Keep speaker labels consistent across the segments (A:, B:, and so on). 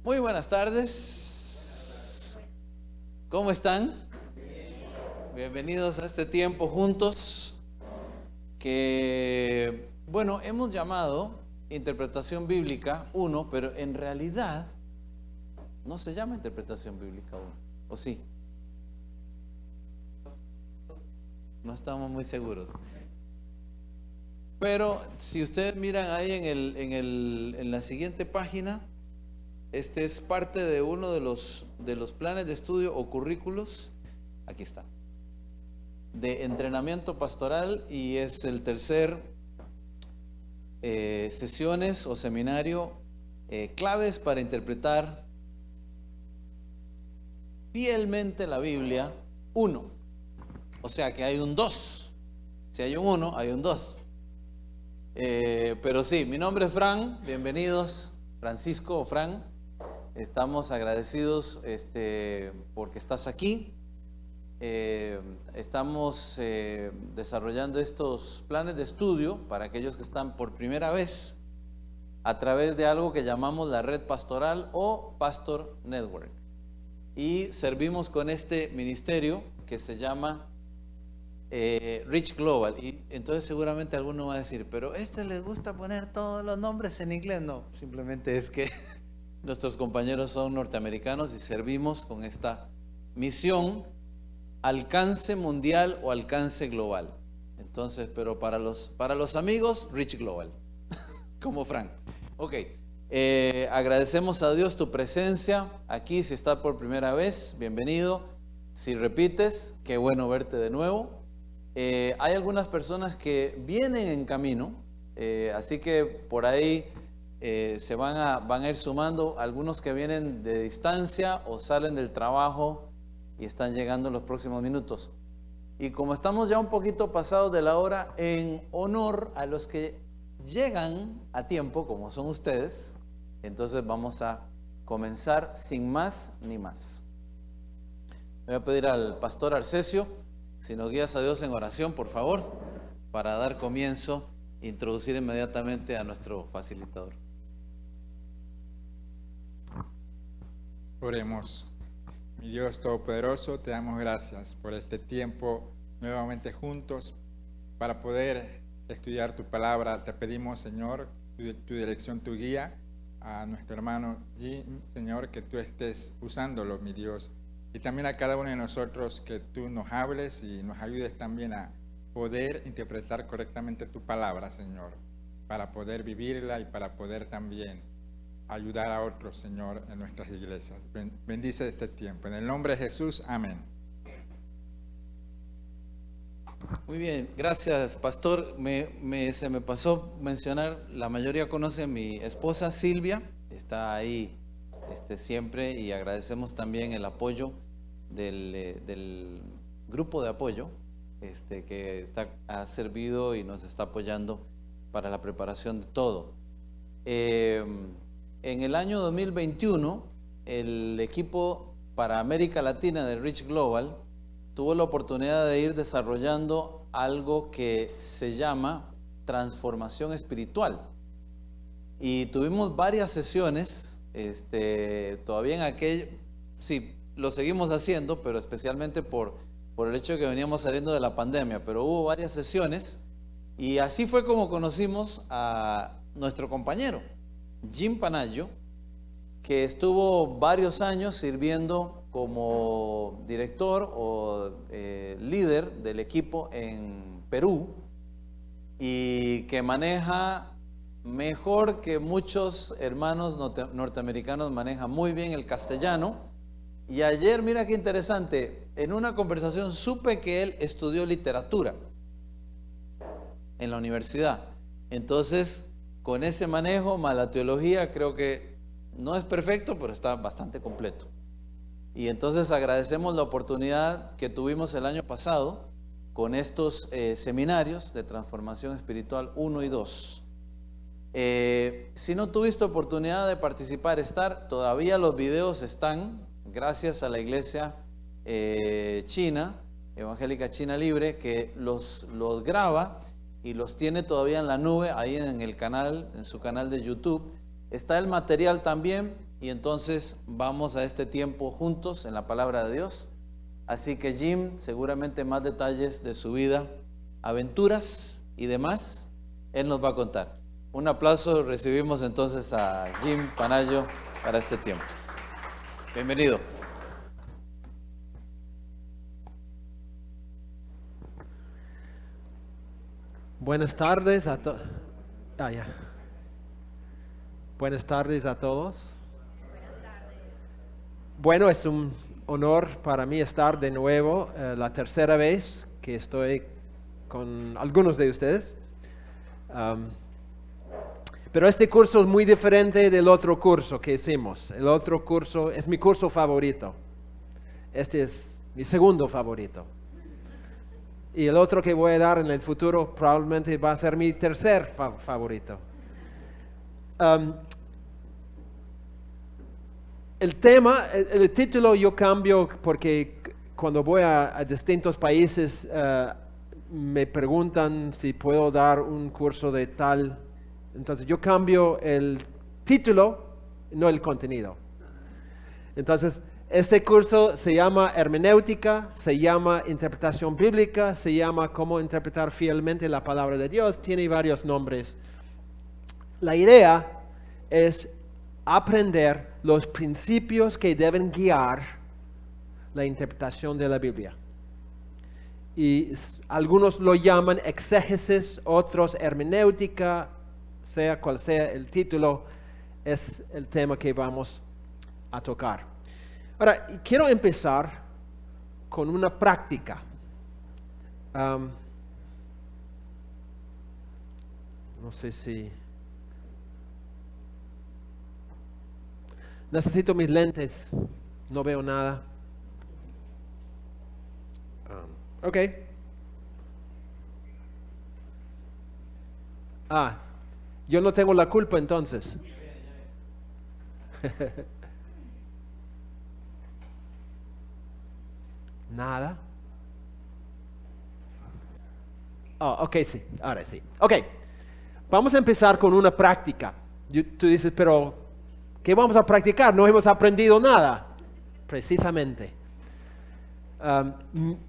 A: Muy buenas tardes. ¿Cómo están? Bienvenidos a este tiempo juntos que, bueno, hemos llamado Interpretación Bíblica 1, pero en realidad no se llama Interpretación Bíblica 1, ¿o sí? No estamos muy seguros. Pero si ustedes miran ahí en la siguiente página, este es parte de uno de los planes de estudio o currículos, aquí está, de entrenamiento pastoral, y es el tercer sesiones o seminario, claves para interpretar fielmente la Biblia 1. O sea que hay un 2. Si hay un 1, hay un 2. Pero sí, mi nombre es Fran, bienvenidos, Francisco o Fran. Estamos agradecidos porque estás aquí. Estamos desarrollando estos planes de estudio para aquellos que están por primera vez a través de algo que llamamos la red pastoral o Pastor Network. Y servimos con este ministerio que se llama Reach Global. Y entonces seguramente alguno va a decir, pero les gusta poner todos los nombres en inglés. No, simplemente es que nuestros compañeros son norteamericanos y servimos con esta misión, alcance mundial o alcance global. Entonces, pero para los amigos, Reach Global, como Frank. Ok, agradecemos a Dios tu presencia aquí. Si estás por primera vez, bienvenido. Si repites, qué bueno verte de nuevo. Hay algunas personas que vienen en camino, así que por ahí se van a ir sumando algunos que vienen de distancia o salen del trabajo y están llegando en los próximos minutos. Y como estamos ya un poquito pasados de la hora, en honor a los que llegan a tiempo, como son ustedes, entonces vamos a comenzar sin más ni más. Voy a pedir al pastor Arcesio, si nos guías a Dios en oración, por favor, para dar comienzo e introducir inmediatamente a nuestro facilitador.
B: Oremos. Mi Dios Todopoderoso, te damos gracias por este tiempo nuevamente juntos para poder estudiar tu palabra. Te pedimos, Señor, tu dirección, tu guía a nuestro hermano Jim, Señor, que tú estés usándolo, mi Dios. Y también a cada uno de nosotros que tú nos hables y nos ayudes también a poder interpretar correctamente tu palabra, Señor, para poder vivirla y para poder también ayudar a otros, Señor, en nuestras iglesias. Bendice este tiempo. En el nombre de Jesús, amén.
A: Muy bien, gracias, pastor. Se me pasó mencionar, la mayoría conoce a mi esposa Silvia, está ahí siempre, y agradecemos también el apoyo del grupo de apoyo que ha servido y nos está apoyando para la preparación de todo. En el año 2021, el equipo para América Latina de Reach Global tuvo la oportunidad de ir desarrollando algo que se llama transformación espiritual. Y tuvimos varias sesiones, todavía en aquel, sí, lo seguimos haciendo, pero especialmente por el hecho de que veníamos saliendo de la pandemia, pero hubo varias sesiones, y así fue como conocimos a nuestro compañero Jim Panayo, que estuvo varios años sirviendo como director o líder del equipo en Perú, y que maneja mejor que muchos hermanos norteamericanos, maneja muy bien el castellano. Y ayer, mira qué interesante, en una conversación supe que él estudió literatura en la universidad. Entonces, con ese manejo, más la teología, creo que no es perfecto, pero está bastante completo. Y entonces agradecemos la oportunidad que tuvimos el año pasado con estos seminarios de transformación espiritual 1 y 2. Si no tuviste oportunidad de participar, todavía los videos están, gracias a la iglesia china, evangélica China Libre, que los graba y los tiene todavía en la nube, ahí en su canal de YouTube. Está el material también, y entonces vamos a este tiempo juntos en la palabra de Dios. Así que Jim, seguramente más detalles de su vida, aventuras y demás, él nos va a contar. Un aplauso, recibimos entonces a Jim Panayo para este tiempo. Bienvenido.
C: Buenas tardes a todos. Buenas tardes a todos. Bueno, es un honor para mí estar de nuevo, la tercera vez que estoy con algunos de ustedes. Pero este curso es muy diferente del otro curso que hicimos. El otro curso es mi curso favorito. Este es mi segundo favorito. Y el otro que voy a dar en el futuro probablemente va a ser mi tercer favorito. El tema, el título yo cambio porque cuando voy a distintos países me preguntan si puedo dar un curso de tal. Entonces yo cambio el título, no el contenido. Entonces, este curso se llama hermenéutica, se llama interpretación bíblica, se llama cómo interpretar fielmente la palabra de Dios, tiene varios nombres. La idea es aprender los principios que deben guiar la interpretación de la Biblia. Y algunos lo llaman exégesis, otros hermenéutica, sea cual sea el título, es el tema que vamos a tocar. Ahora, quiero empezar con una práctica. No sé si... Necesito mis lentes, no veo nada. Ok. Yo no tengo la culpa entonces. Nada. Ok, sí, ahora sí. Ok, vamos a empezar con una práctica. Tú dices, pero ¿qué vamos a practicar? No hemos aprendido nada. Precisamente.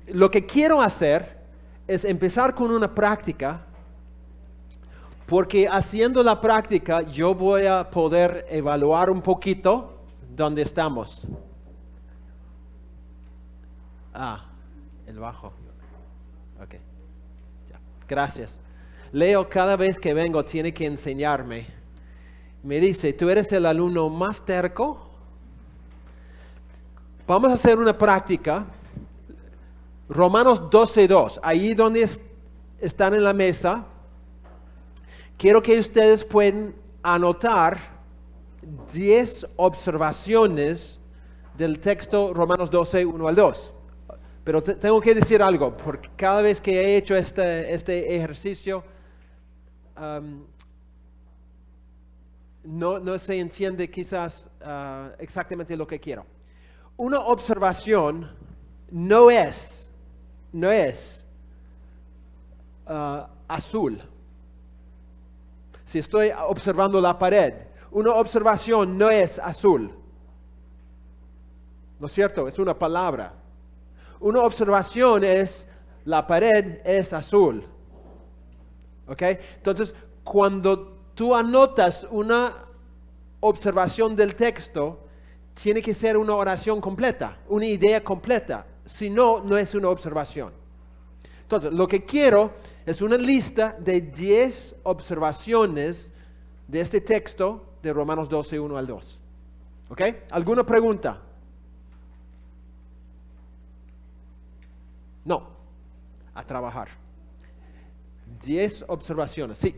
C: Lo que quiero hacer es empezar con una práctica, porque haciendo la práctica yo voy a poder evaluar un poquito dónde estamos. El bajo. Ok. Ya. Gracias. Leo cada vez que vengo tiene que enseñarme. Me dice, ¿tú eres el alumno más terco? Vamos a hacer una práctica. Romanos 12:2. Ahí donde están en la mesa, quiero que ustedes puedan anotar 10 observaciones del texto Romanos 12:1 al 2. Pero tengo que decir algo, porque cada vez que he hecho este ejercicio, no se entiende quizás exactamente lo que quiero. Una observación no es azul. Si estoy observando la pared, una observación no es azul. ¿No es cierto? Es una palabra. Una observación es, la pared es azul. ¿Ok? Entonces, cuando tú anotas una observación del texto, tiene que ser una oración completa, una idea completa. Si no, no es una observación. Entonces, lo que quiero es una lista de 10 observaciones de este texto de Romanos 12:1 al 2. ¿Ok? ¿Alguna pregunta? No. A trabajar. 10 observaciones. Sí.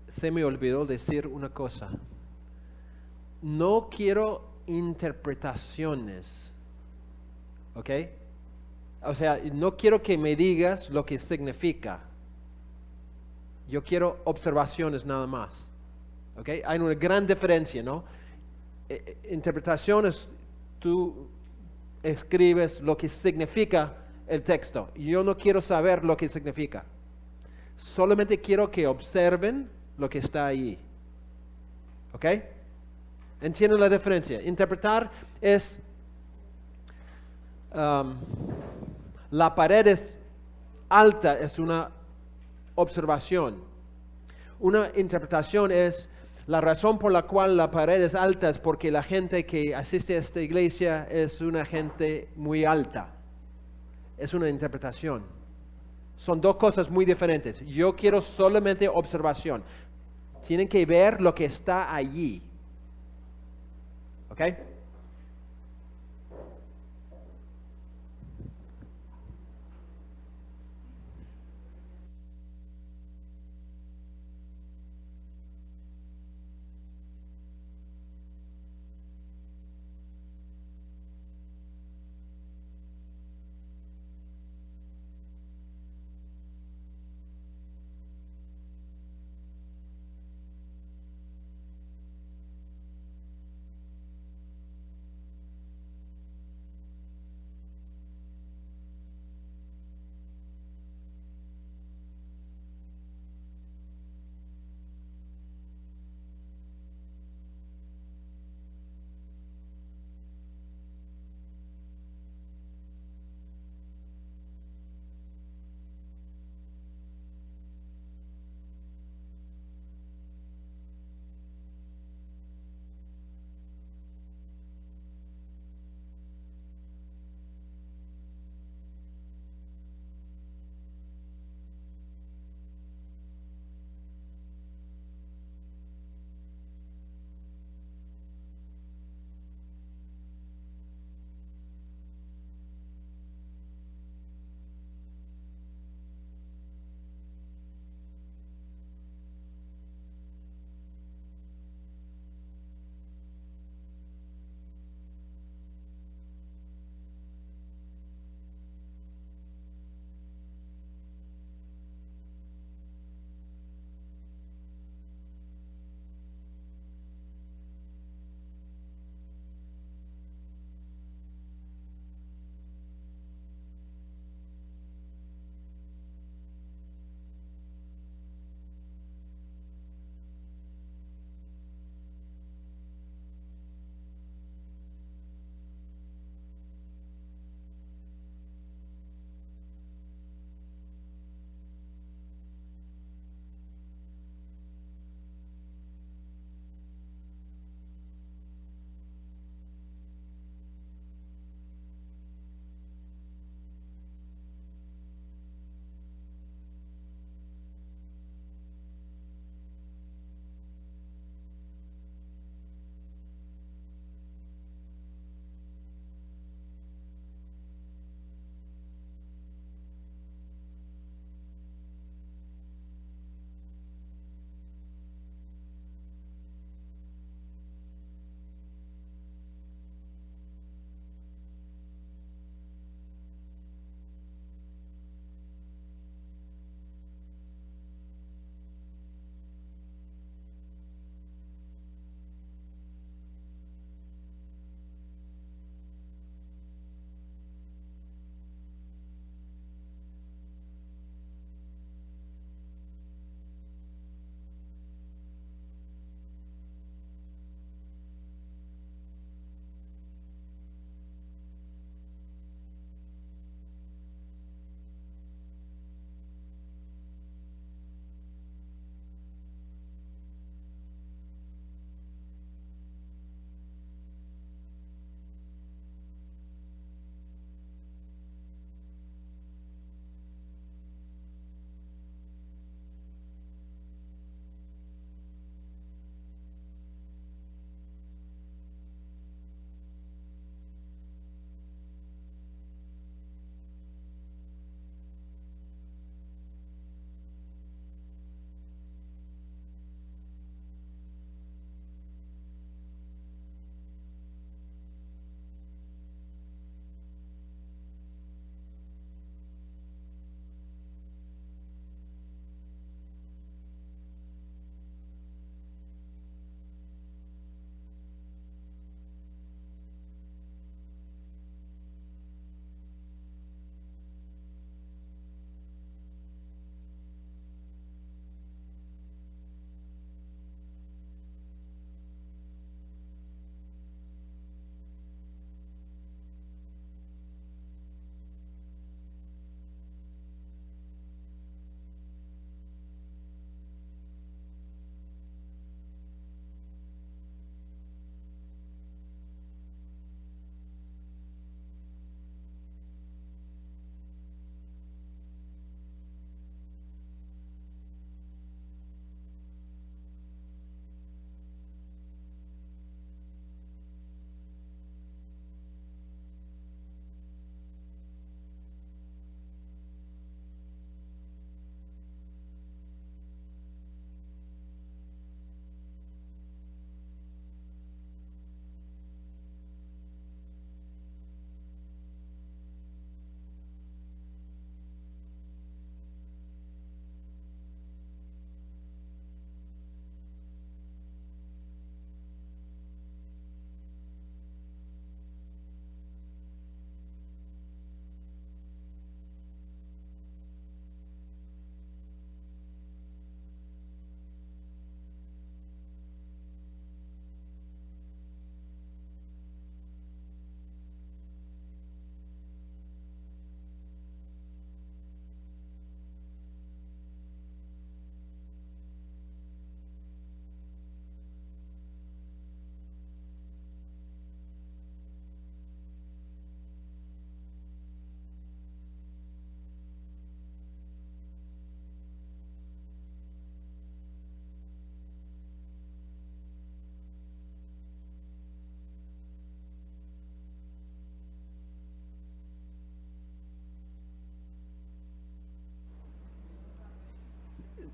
C: se me olvidó decir una cosa. No quiero interpretaciones, ¿ok? O sea, no quiero que me digas lo que significa. Yo quiero observaciones nada más, ¿ok? Hay una gran diferencia, ¿no? Interpretaciones, tú escribes lo que significa el texto. Yo no quiero saber lo que significa. Solamente quiero que observen lo que está ahí. ¿Ok? ¿Entienden la diferencia? Interpretar es... la pared es alta, es una observación. Una interpretación es la razón por la cual la pared es alta es porque la gente que asiste a esta iglesia es una gente muy alta. Es una interpretación. Son dos cosas muy diferentes. Yo quiero solamente observación. Tienen que ver lo que está allí. ¿Ok?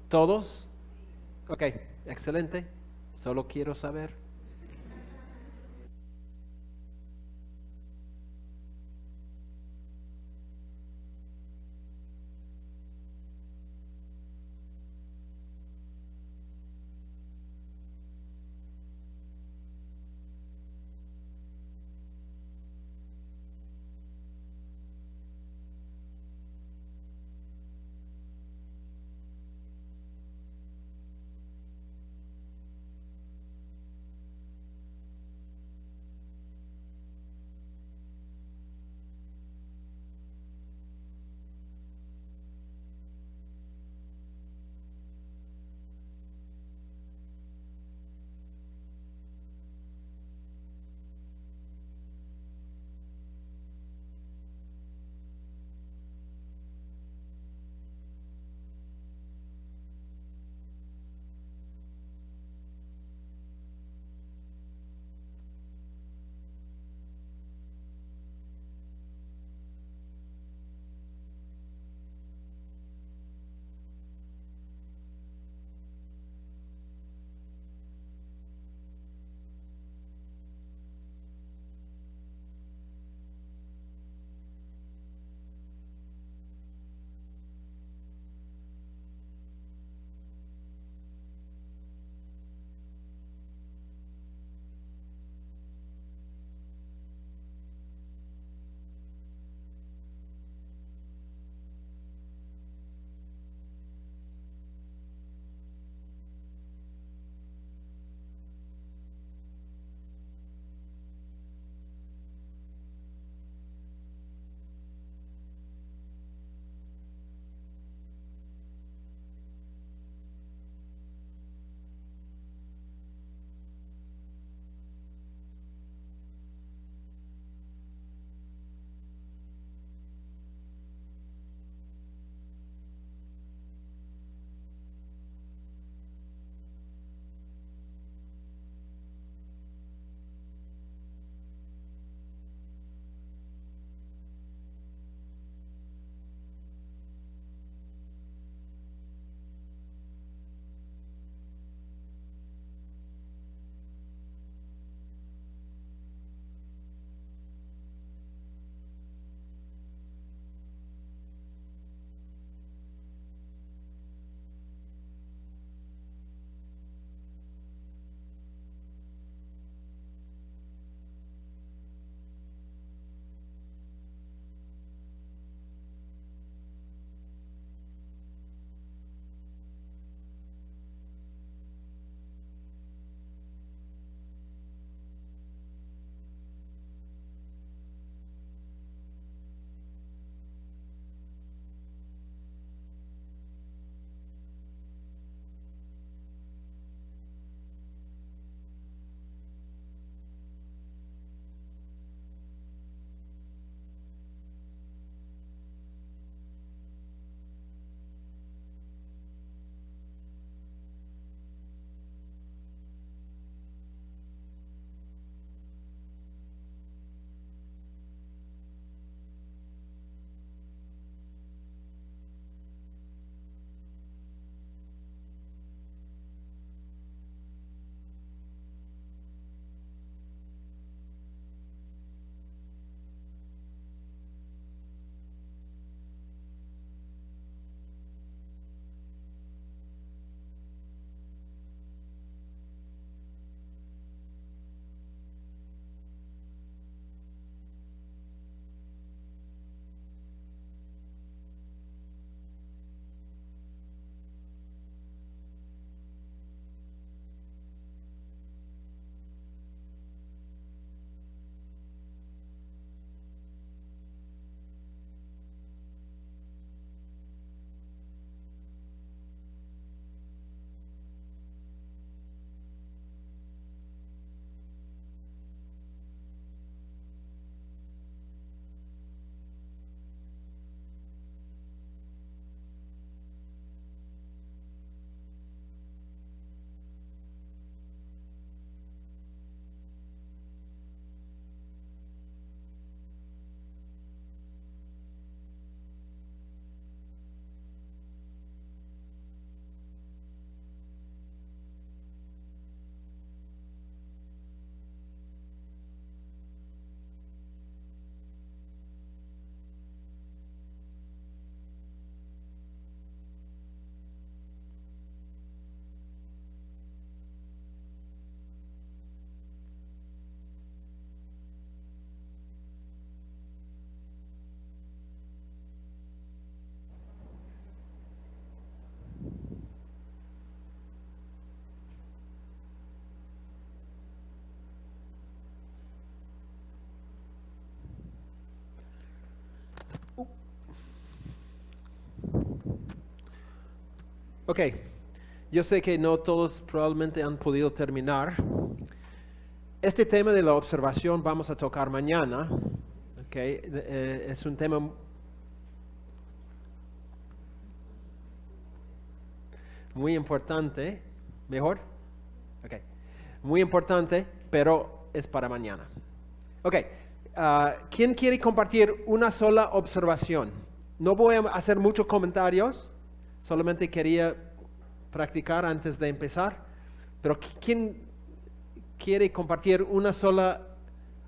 C: ¿Todos? Ok, excelente. Solo quiero saber. Ok, yo sé que no todos probablemente han podido terminar. Este tema de la observación vamos a tocar mañana. Ok, es un tema muy importante. ¿Mejor? Ok, muy importante, pero es para mañana. Ok, ¿quién quiere compartir una sola observación? No voy a hacer muchos comentarios, solamente quería practicar antes de empezar, pero ¿quién quiere compartir una sola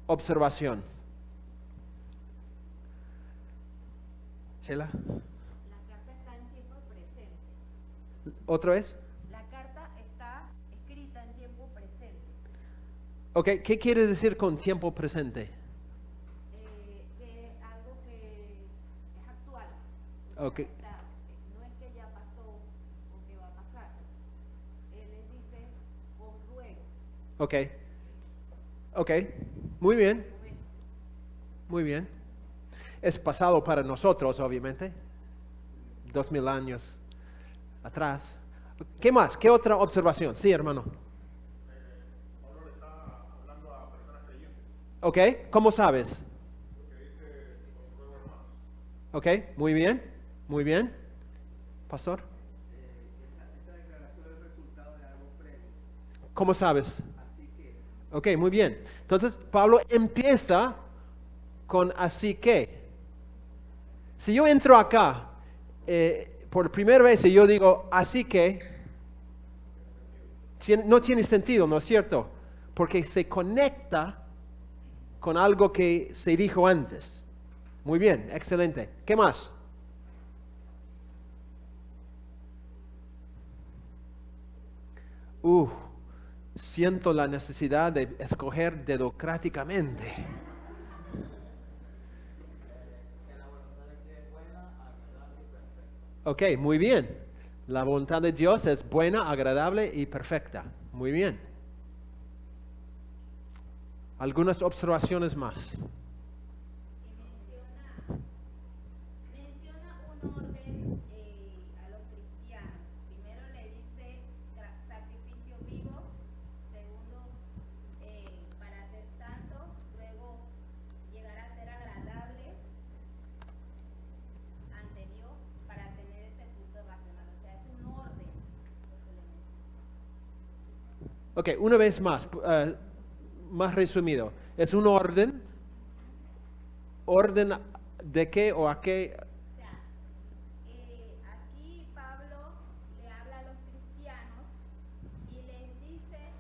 C: observación? Sheila,
D: La carta está en tiempo presente.
C: ¿otra vez?
D: La carta está escrita en tiempo presente.
C: Ok, ¿qué quiere decir con tiempo presente?
D: Que es algo que es actual.
C: Ok.
D: No es que ya pasó o que va a pasar. Él les dice, os ruego.
C: Ok, ok, muy bien, muy bien. Es pasado para nosotros, obviamente, 2000 años atrás. ¿Qué más? ¿Qué otra observación? Sí, hermano.
E: Pablo le está hablando a personas creyentes,
C: Ok, ¿cómo sabes?
E: porque dice, os ruego hermanos.
C: Ok, muy bien, muy bien. Pastor,
F: Esta declaración es resultado de algo previo,
C: ¿cómo sabes?
F: así que
C: Ok, muy bien. Entonces, Pablo empieza con así que. Si yo entro acá por primera vez y yo digo así que, no tiene sentido, ¿no es cierto? Porque se conecta con algo que se dijo antes. Muy bien, excelente. ¿Qué más? Siento la necesidad de escoger democráticamente. Ok, muy bien. La voluntad de Dios es buena, agradable y perfecta. Muy bien. Algunas observaciones más.
D: Menciona un orden a los cristianos. Primero le dice sacrificio vivo, segundo para ser santo, luego llegar a ser agradable ante Dios para tener ese culto racional. O sea, es un orden lo que le menciona.
C: Ok, una vez más, más resumido. Es un orden. ¿Orden de qué o a qué?
D: O sea, aquí Pablo le habla a los cristianos y les dice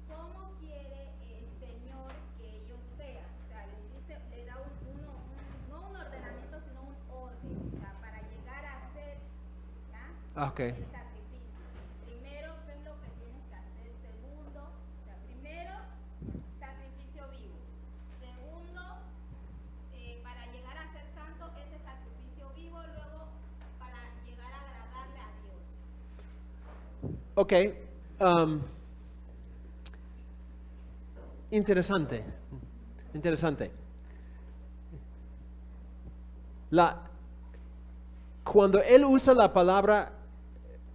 D: cómo quiere el Señor que ellos sean. O sea, les dice, le da no un ordenamiento, sino un orden. O sea, para llegar a ser ¿ya?
C: Ok.
D: El sacrificio. Primero, ¿qué es lo que tienes que hacer? Segundo, o sea, primero, sacrificio vivo. Segundo, para llegar a ser santo, ese sacrificio vivo, luego para llegar a agradarle a Dios.
C: Ok. Interesante. Interesante. Cuando él usa la palabra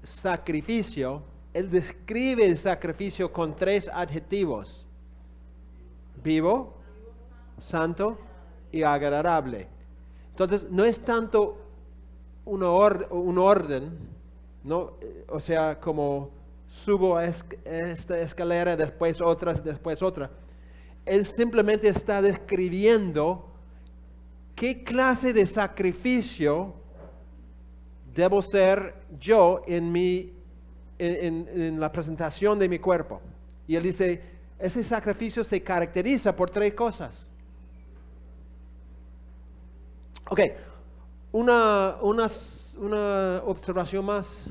C: sacrificio, él describe el sacrificio con 3 adjetivos. Vivo, santo y agradable. Entonces, no es tanto un orden, ¿no? O sea, como subo esta escalera, después otra. Él simplemente está describiendo qué clase de sacrificio debo ser yo en la presentación de mi cuerpo. Y él dice, ese sacrificio se caracteriza por 3 cosas. Ok, una observación más.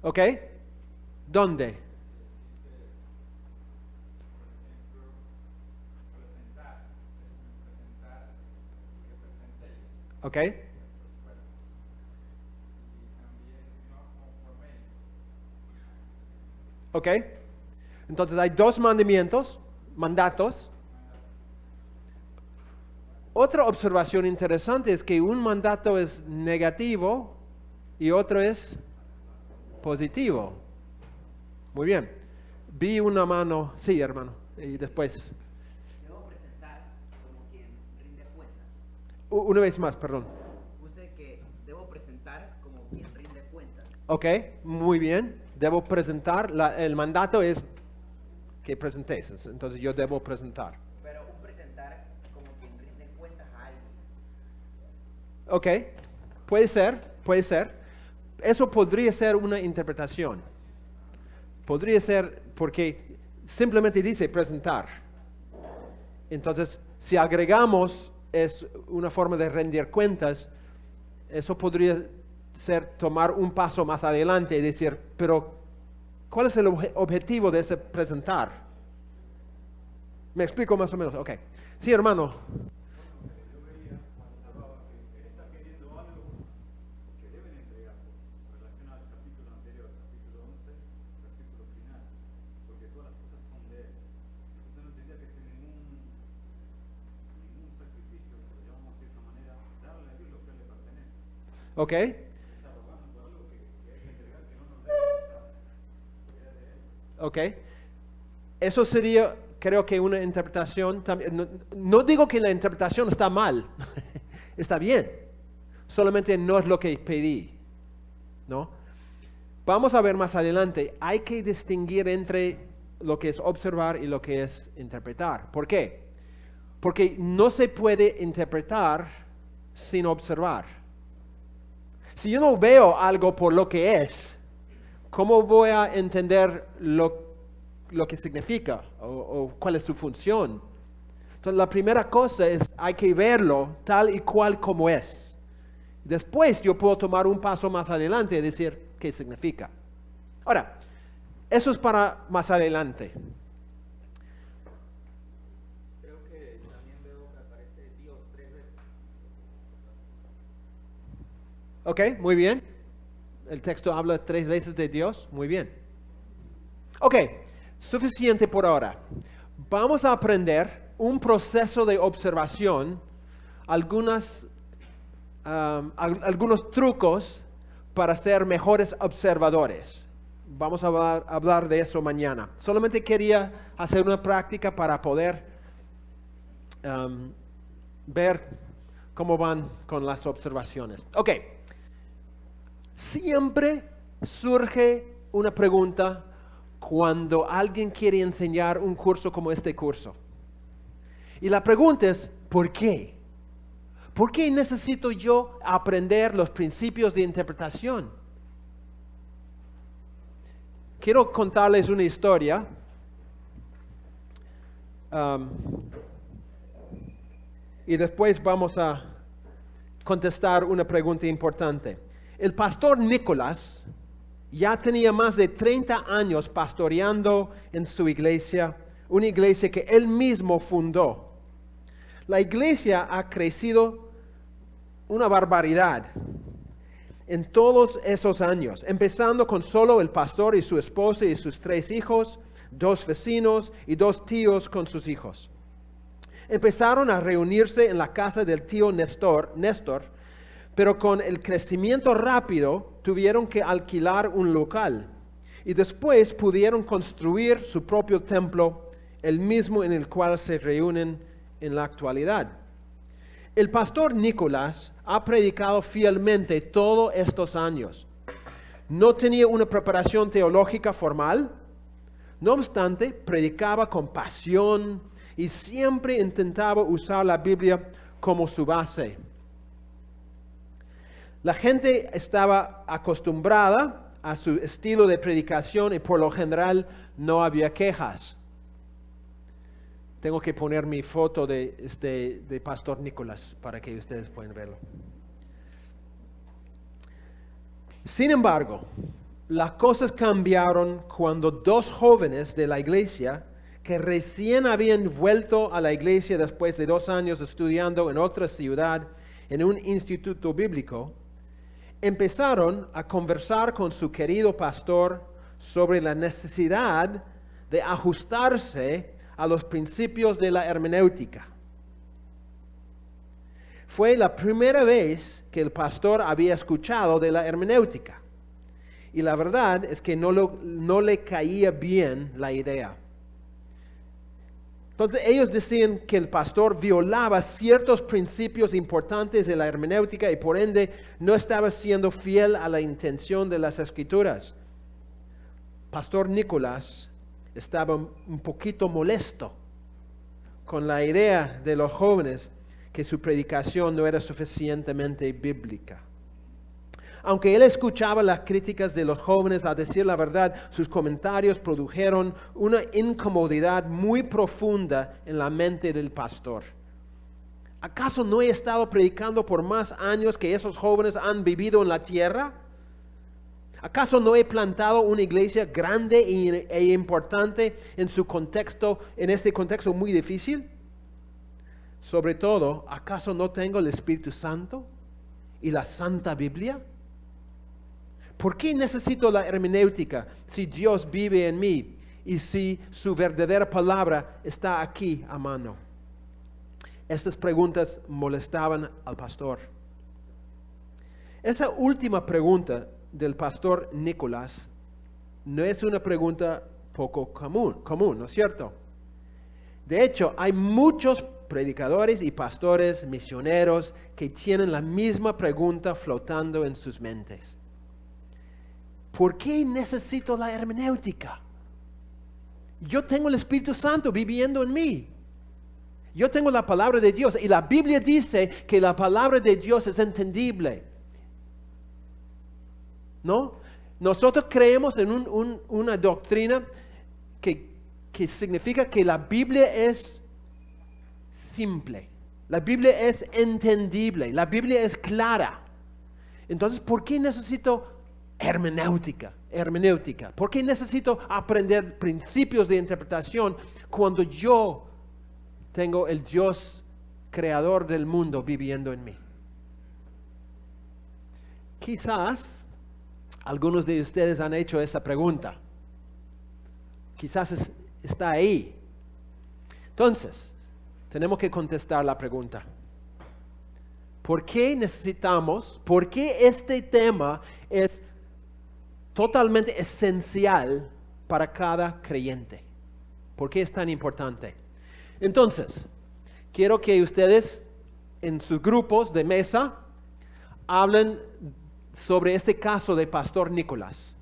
C: Ok, ¿dónde? Ok. Ok. Entonces hay 2 mandatos. Otra observación interesante es que un mandato es negativo y otro es positivo. Muy bien. Vi una mano, sí, hermano, y después.
G: Debo presentar como quien rinde cuentas.
C: Una vez más, perdón.
G: Puse que debo presentar como quien rinde cuentas.
C: Ok, muy bien. Debo presentar, el mandato es que presentes, entonces yo debo presentar.
G: Pero un presentar como quien rinde cuentas a alguien.
C: Ok, puede ser. Eso podría ser una interpretación. Podría ser porque simplemente dice presentar. Entonces, si agregamos es una forma de rendir cuentas, eso podría ser tomar un paso más adelante y decir, pero ¿cuál es el objetivo de ese presentar? ¿Me explico más o menos? Ok. Sí, hermano.
E: Yo veía cuando hablaba que él está queriendo algo que deben entregar en relación al capítulo anterior, capítulo 11, versículo final, porque todas las cosas son de él. Entonces no tendría que ser ningún sacrificio, lo llamamos de esa manera, darle a Dios lo que a él le pertenece.
C: Ok.
E: Está rogando por algo que hay que entregar que no nos debe, porque era de él.
C: Ok. Eso sería, creo que una interpretación también. No digo que la interpretación está mal, está bien. Solamente no es lo que pedí, ¿no? Vamos a ver más adelante. Hay que distinguir entre lo que es observar y lo que es interpretar. ¿Por qué? Porque no se puede interpretar sin observar. Si yo no veo algo por lo que es, ¿cómo voy a entender lo que significa o cuál es su función? Entonces, la primera cosa es, hay que verlo tal y cual como es. Después yo puedo tomar un paso más adelante y decir qué significa. Ahora, eso es para más adelante.
F: Creo que también veo que aparece Dios 3 veces.
C: Ok, muy bien. El texto habla 3 veces de Dios. Muy bien. Ok, suficiente por ahora. Vamos a aprender un proceso de observación, algunos trucos para ser mejores observadores. Vamos a hablar de eso mañana. Solamente quería hacer una práctica para poder ver cómo van con las observaciones. Ok. Siempre surge una pregunta cuando alguien quiere enseñar un curso como este curso. Y la pregunta es, ¿por qué? ¿Por qué necesito yo aprender los principios de interpretación? Quiero contarles una historia. Y después vamos a contestar una pregunta importante. El pastor Nicolás ya tenía más de 30 años pastoreando en su iglesia, una iglesia que él mismo fundó. La iglesia ha crecido una barbaridad en todos esos años, empezando con solo el pastor y su esposa y sus 3 hijos, 2 vecinos y 2 tíos con sus hijos. Empezaron a reunirse en la casa del tío Néstor, pero con el crecimiento rápido tuvieron que alquilar un local y después pudieron construir su propio templo, el mismo en el cual se reúnen en la actualidad. El pastor Nicolás ha predicado fielmente todos estos años. No tenía una preparación teológica formal, no obstante, predicaba con pasión y siempre intentaba usar la Biblia como su base. La gente estaba acostumbrada a su estilo de predicación y por lo general no había quejas. Tengo que poner mi foto de Pastor Nicolás para que ustedes puedan verlo. Sin embargo, las cosas cambiaron cuando 2 jóvenes de la iglesia que recién habían vuelto a la iglesia después de 2 años estudiando en otra ciudad, en un instituto bíblico, empezaron a conversar con su querido pastor sobre la necesidad de ajustarse a los principios de la hermenéutica. Fue la primera vez que el pastor había escuchado de la hermenéutica. Y la verdad es que no le caía bien la idea. Entonces ellos decían que el pastor violaba ciertos principios importantes de la hermenéutica y por ende no estaba siendo fiel a la intención de las escrituras. Pastor Nicolás estaba un poquito molesto con la idea de los jóvenes que su predicación no era suficientemente bíblica. Aunque él escuchaba las críticas de los jóvenes, a decir la verdad, sus comentarios produjeron una incomodidad muy profunda en la mente del pastor. ¿Acaso no he estado predicando por más años que esos jóvenes han vivido en la tierra? ¿Acaso no he plantado una iglesia grande e importante en su contexto, en este contexto muy difícil? Sobre todo, ¿acaso no tengo el Espíritu Santo y la Santa Biblia? ¿Por qué necesito la hermenéutica si Dios vive en mí y si su verdadera palabra está aquí a mano? Estas preguntas molestaban al pastor. Esa última pregunta del pastor Nicolás no es una pregunta poco común, ¿no es cierto? De hecho, hay muchos predicadores y pastores misioneros que tienen la misma pregunta flotando en sus mentes. ¿Por qué necesito la hermenéutica? Yo tengo el Espíritu Santo viviendo en mí. Yo tengo la palabra de Dios y la Biblia dice que la palabra de Dios es entendible. ¿No? Nosotros creemos en una doctrina que significa que la Biblia es simple. La Biblia es entendible. La Biblia es clara. Entonces, ¿por qué necesito hermenéutica? ¿Por qué necesito aprender principios de interpretación cuando yo tengo el Dios creador del mundo viviendo en mí? Quizás algunos de ustedes han hecho esa pregunta. Quizás está ahí. Entonces, tenemos que contestar la pregunta. ¿Por qué este tema es totalmente esencial para cada creyente? ¿Por qué es tan importante? Entonces, quiero que ustedes en sus grupos de mesa hablen sobre este caso de Pastor Nicolás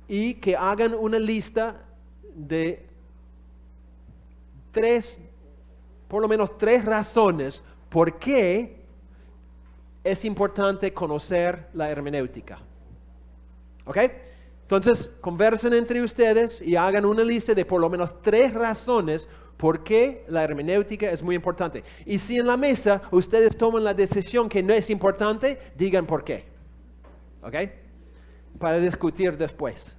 C: y que hagan una lista de por lo menos tres razones por qué es importante conocer la hermenéutica. ¿Ok? Entonces, conversen entre ustedes y hagan una lista de por lo menos tres razones por qué la hermenéutica es muy importante. Y si en la mesa ustedes toman la decisión que no es importante, digan por qué. ¿Ok? Para discutir después.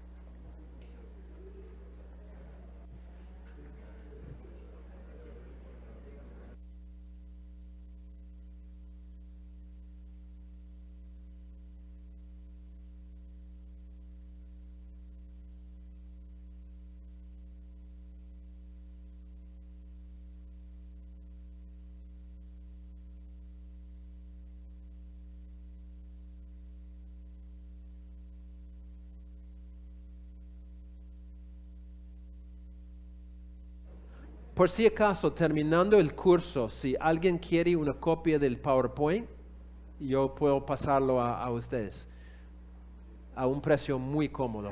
C: Por si acaso, terminando el curso, si alguien quiere una copia del PowerPoint, yo puedo pasarlo a ustedes a un precio muy cómodo.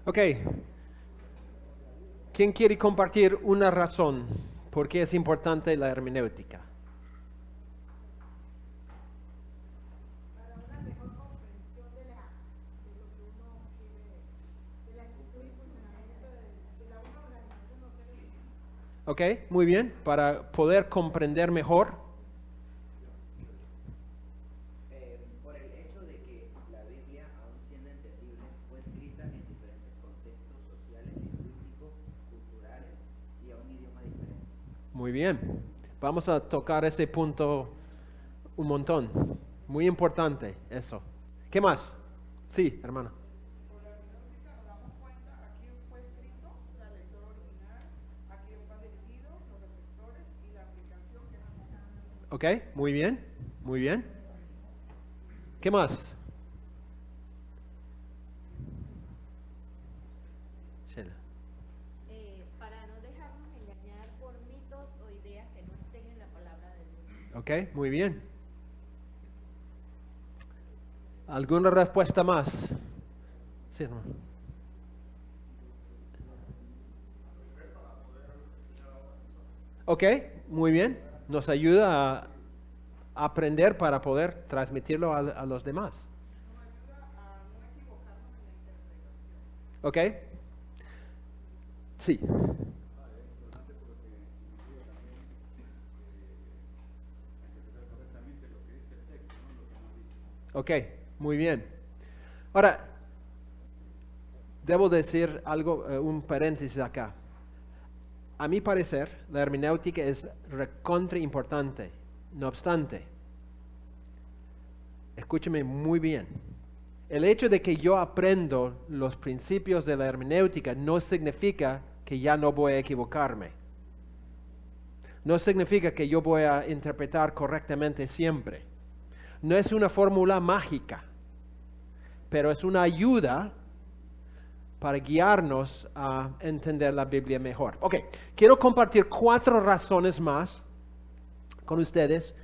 C: Ok. ¿Quién quiere compartir una razón por qué es importante la hermenéutica? Ok, muy bien. Para poder comprender mejor.
G: Por el hecho de que la Biblia, aun siendo entendible, fue escrita en diferentes contextos sociales, lingüísticos, culturales y a un idioma diferente.
C: Muy bien. Vamos a tocar ese punto un montón. Muy importante eso. ¿Qué más? Sí, hermana.
F: Por la hermenéutica nos damos cuenta a quién fue escrito, la lectura original, a quién va dirigido, los receptores y la aplicación que es aplicada.
C: Ok, muy bien, muy bien. ¿Qué más? Sheila.
D: Para no dejarnos engañar por mitos o ideas que no estén en la palabra de Dios.
C: Ok, muy bien. ¿Alguna respuesta más? Sí, hermano. Ok, muy bien. Nos ayuda a aprender para poder transmitirlo a los demás. Ok. Sí. Ok, muy bien. Ahora, debo decir algo, un paréntesis acá. A mi parecer, la hermenéutica es recontra importante. No obstante, escúcheme muy bien. El hecho de que yo aprendo los principios de la hermenéutica no significa que ya no voy a equivocarme. No significa que yo voy a interpretar correctamente siempre. No es una fórmula mágica, pero es una ayuda para guiarnos a entender la Biblia mejor. Ok, quiero compartir 4 razones más con ustedes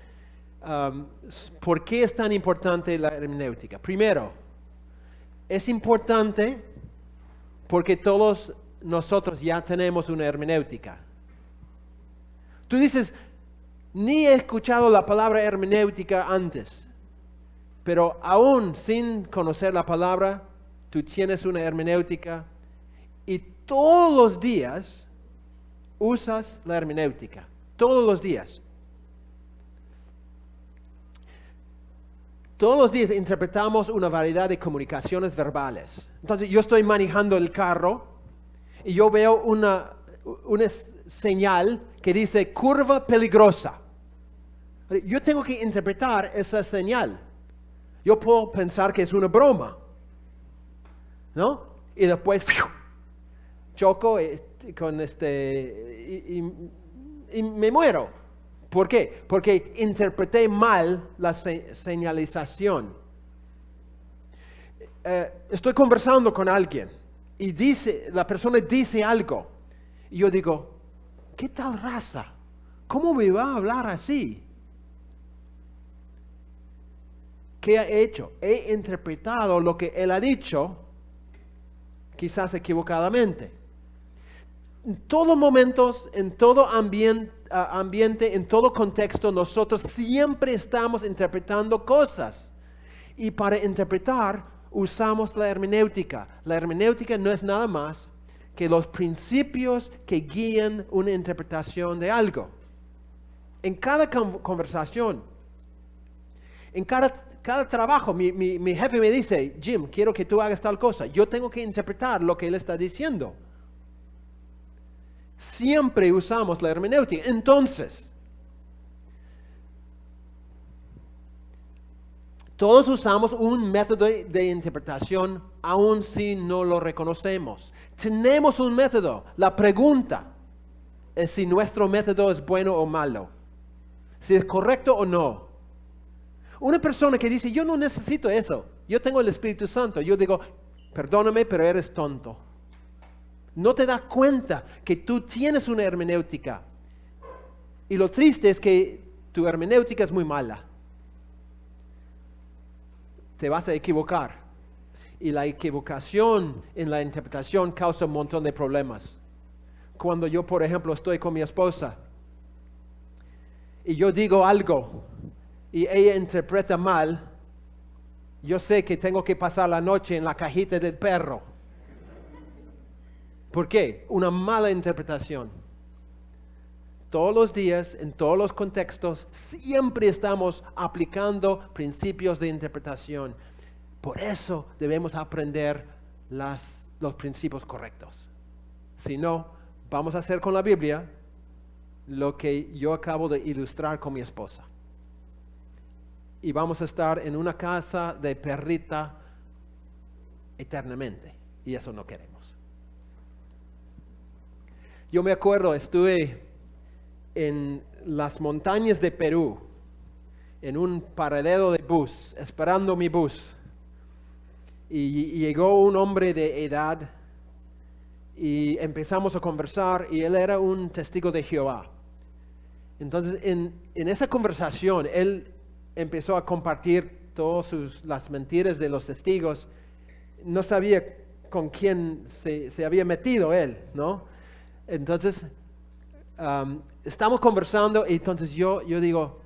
C: por qué es tan importante la hermenéutica. Primero, es importante porque todos nosotros ya tenemos una hermenéutica. Tú dices, ni he escuchado la palabra hermenéutica antes, pero aún sin conocer la palabra, tú tienes una hermenéutica y todos los días usas la hermenéutica. Todos los días. Todos los días interpretamos una variedad de comunicaciones verbales. Entonces yo estoy manejando el carro y yo veo una señal que dice curva peligrosa. Yo tengo que interpretar esa señal. Yo puedo pensar que es una broma, ¿no? Y después choco con y me muero. ¿Por qué? Porque interpreté mal la señalización. Estoy conversando con alguien y la persona dice algo. Y yo digo, ¿qué tal raza? ¿Cómo me va a hablar así? ¿Qué he hecho? He interpretado lo que él ha dicho, quizás equivocadamente. En todos momentos, en todo ambiente, en todo contexto, nosotros siempre estamos interpretando cosas. Y para interpretar, usamos la hermenéutica. La hermenéutica no es nada más que los principios que guían una interpretación de algo. En cada conversación, en cada trabajo, mi jefe me dice, Jim, quiero que tú hagas tal cosa. Yo tengo que interpretar lo que él está diciendo. Siempre usamos la hermenéutica. Entonces, todos usamos un método de interpretación, aun si no lo reconocemos. Tenemos un método. La pregunta es si nuestro método es bueno o malo. Si es correcto o no. Una persona que dice, yo no necesito eso. Yo tengo el Espíritu Santo. Yo digo, perdóname, pero eres tonto. No te das cuenta que tú tienes una hermenéutica. Y lo triste es que tu hermenéutica es muy mala. Te vas a equivocar. Y la equivocación en la interpretación causa un montón de problemas. Cuando yo, por ejemplo, estoy con mi esposa y yo digo algo y ella interpreta mal, yo sé que tengo que pasar la noche en la cajita del perro. ¿Por qué? Una mala interpretación. Todos los días, en todos los contextos, siempre estamos aplicando principios de interpretación. Por eso debemos aprender los principios correctos. Si no, vamos a hacer con la Biblia lo que yo acabo de ilustrar con mi esposa. Y vamos a estar en una casa de perrita eternamente. Y eso no queremos. Yo me acuerdo, estuve en las montañas de Perú, en un paradero de bus, esperando mi bus. Y llegó un hombre de edad y empezamos a conversar y él era un testigo de Jehová. Entonces, en esa conversación, él empezó a compartir todas las mentiras de los testigos. No sabía con quién se había metido él, ¿no? Entonces, estamos conversando y entonces yo digo,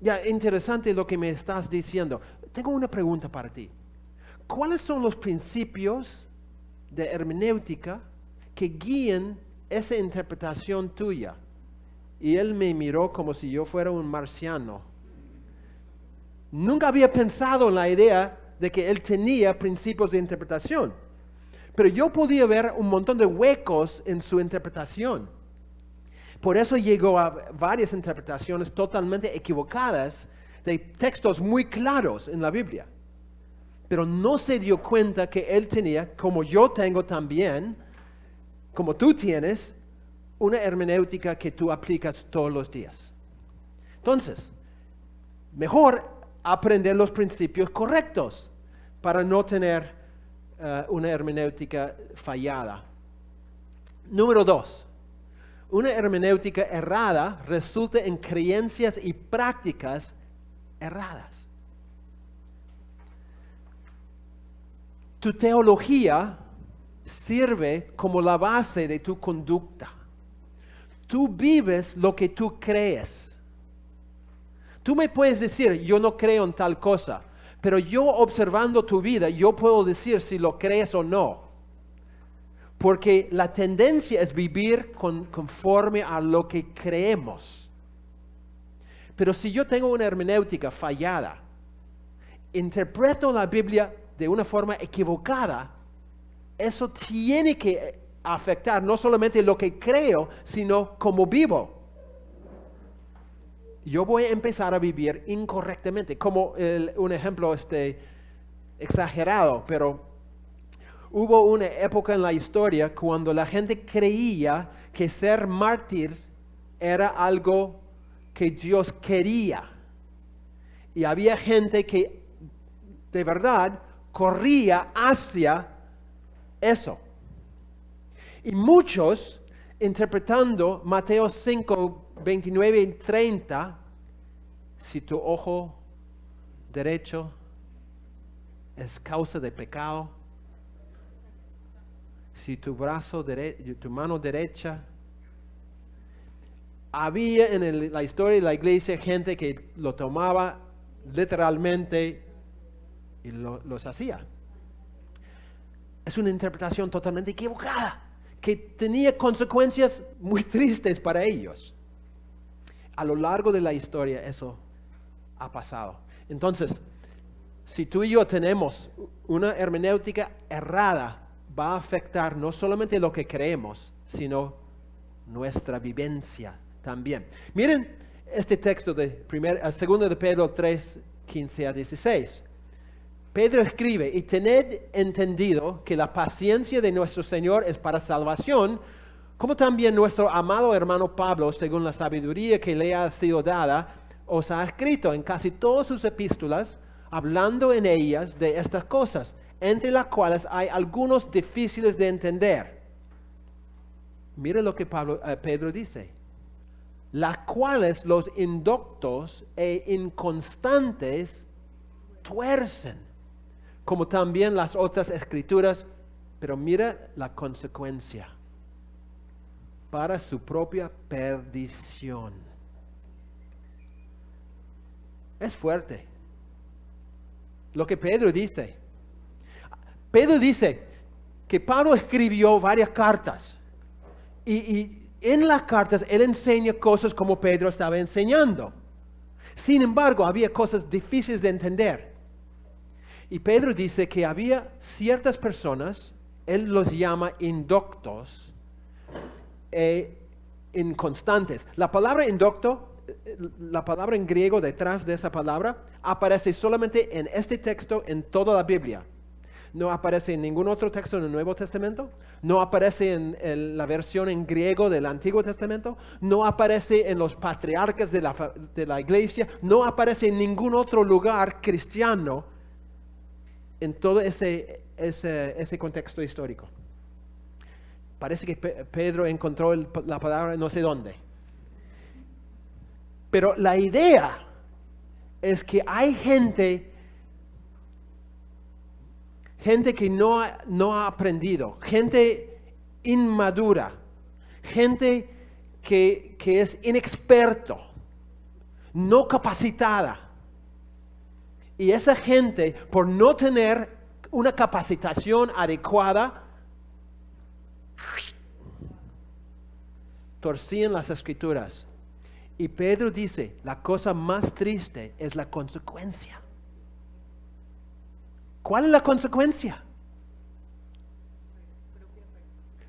C: ya, interesante lo que me estás diciendo. Tengo una pregunta para ti. ¿Cuáles son los principios de hermenéutica que guían esa interpretación tuya? Y él me miró como si yo fuera un marciano. Nunca había pensado en la idea de que él tenía principios de interpretación. Pero yo podía ver un montón de huecos en su interpretación. Por eso llegó a varias interpretaciones totalmente equivocadas de textos muy claros en la Biblia. Pero no se dio cuenta que él tenía, como yo tengo también, como tú tienes, una hermenéutica que tú aplicas todos los días. Entonces, mejor aprender los principios correctos para no tener una hermenéutica fallada. Número 2. Una hermenéutica errada resulta en creencias y prácticas erradas. Tu teología sirve como la base de tu conducta. Tú vives lo que tú crees. Tú me puedes decir, yo no creo en tal cosa, pero yo observando tu vida, yo puedo decir si lo crees o no. Porque la tendencia es vivir conforme a lo que creemos. Pero si yo tengo una hermenéutica fallada, interpreto la Biblia de una forma equivocada, eso tiene que afectar no solamente lo que creo, sino cómo vivo. Yo voy a empezar a vivir incorrectamente, como un ejemplo exagerado, pero hubo una época en la historia cuando la gente creía que ser mártir era algo que Dios quería. Y había gente que de verdad corría hacia eso. Y muchos, interpretando Mateo 5, 29 y 30, si tu ojo derecho es causa de pecado, si tu tu mano derecha, había en la historia de la iglesia gente que lo tomaba literalmente y los hacía. Es una interpretación totalmente equivocada, que tenía consecuencias muy tristes para ellos. A lo largo de la historia eso ha pasado. Entonces, si tú y yo tenemos una hermenéutica errada, va a afectar no solamente lo que creemos, sino nuestra vivencia también. Miren este texto de 2 de Pedro 3, 15 a 16. Pedro escribe, y tened entendido que la paciencia de nuestro Señor es para salvación, como también nuestro amado hermano Pablo, según la sabiduría que le ha sido dada, os ha escrito en casi todas sus epístolas, hablando en ellas de estas cosas, entre las cuales hay algunos difíciles de entender. Mire lo que Pedro dice. Las cuales los indoctos e inconstantes tuercen, como también las otras escrituras, pero mira la consecuencia, para su propia perdición. Es fuerte lo que Pedro dice. Pedro dice que Pablo escribió varias cartas y en las cartas él enseña cosas como Pedro estaba enseñando. Sin embargo, había cosas difíciles de entender. Y Pedro dice que había ciertas personas, él los llama indoctos e inconstantes. La palabra indocto, la palabra en griego detrás de esa palabra, aparece solamente en este texto en toda la Biblia. No aparece en ningún otro texto en el Nuevo Testamento, no aparece en la versión en griego del Antiguo Testamento, no aparece en los patriarcas de la iglesia, no aparece en ningún otro lugar cristiano en todo ese contexto histórico. Parece que Pedro encontró la palabra no sé dónde. Pero la idea es que hay gente que no ha aprendido, gente inmadura, gente que es inexperto, no capacitada. Y esa gente, por no tener una capacitación adecuada, torcían las escrituras. Y Pedro dice, la cosa más triste es la consecuencia. ¿Cuál es la consecuencia?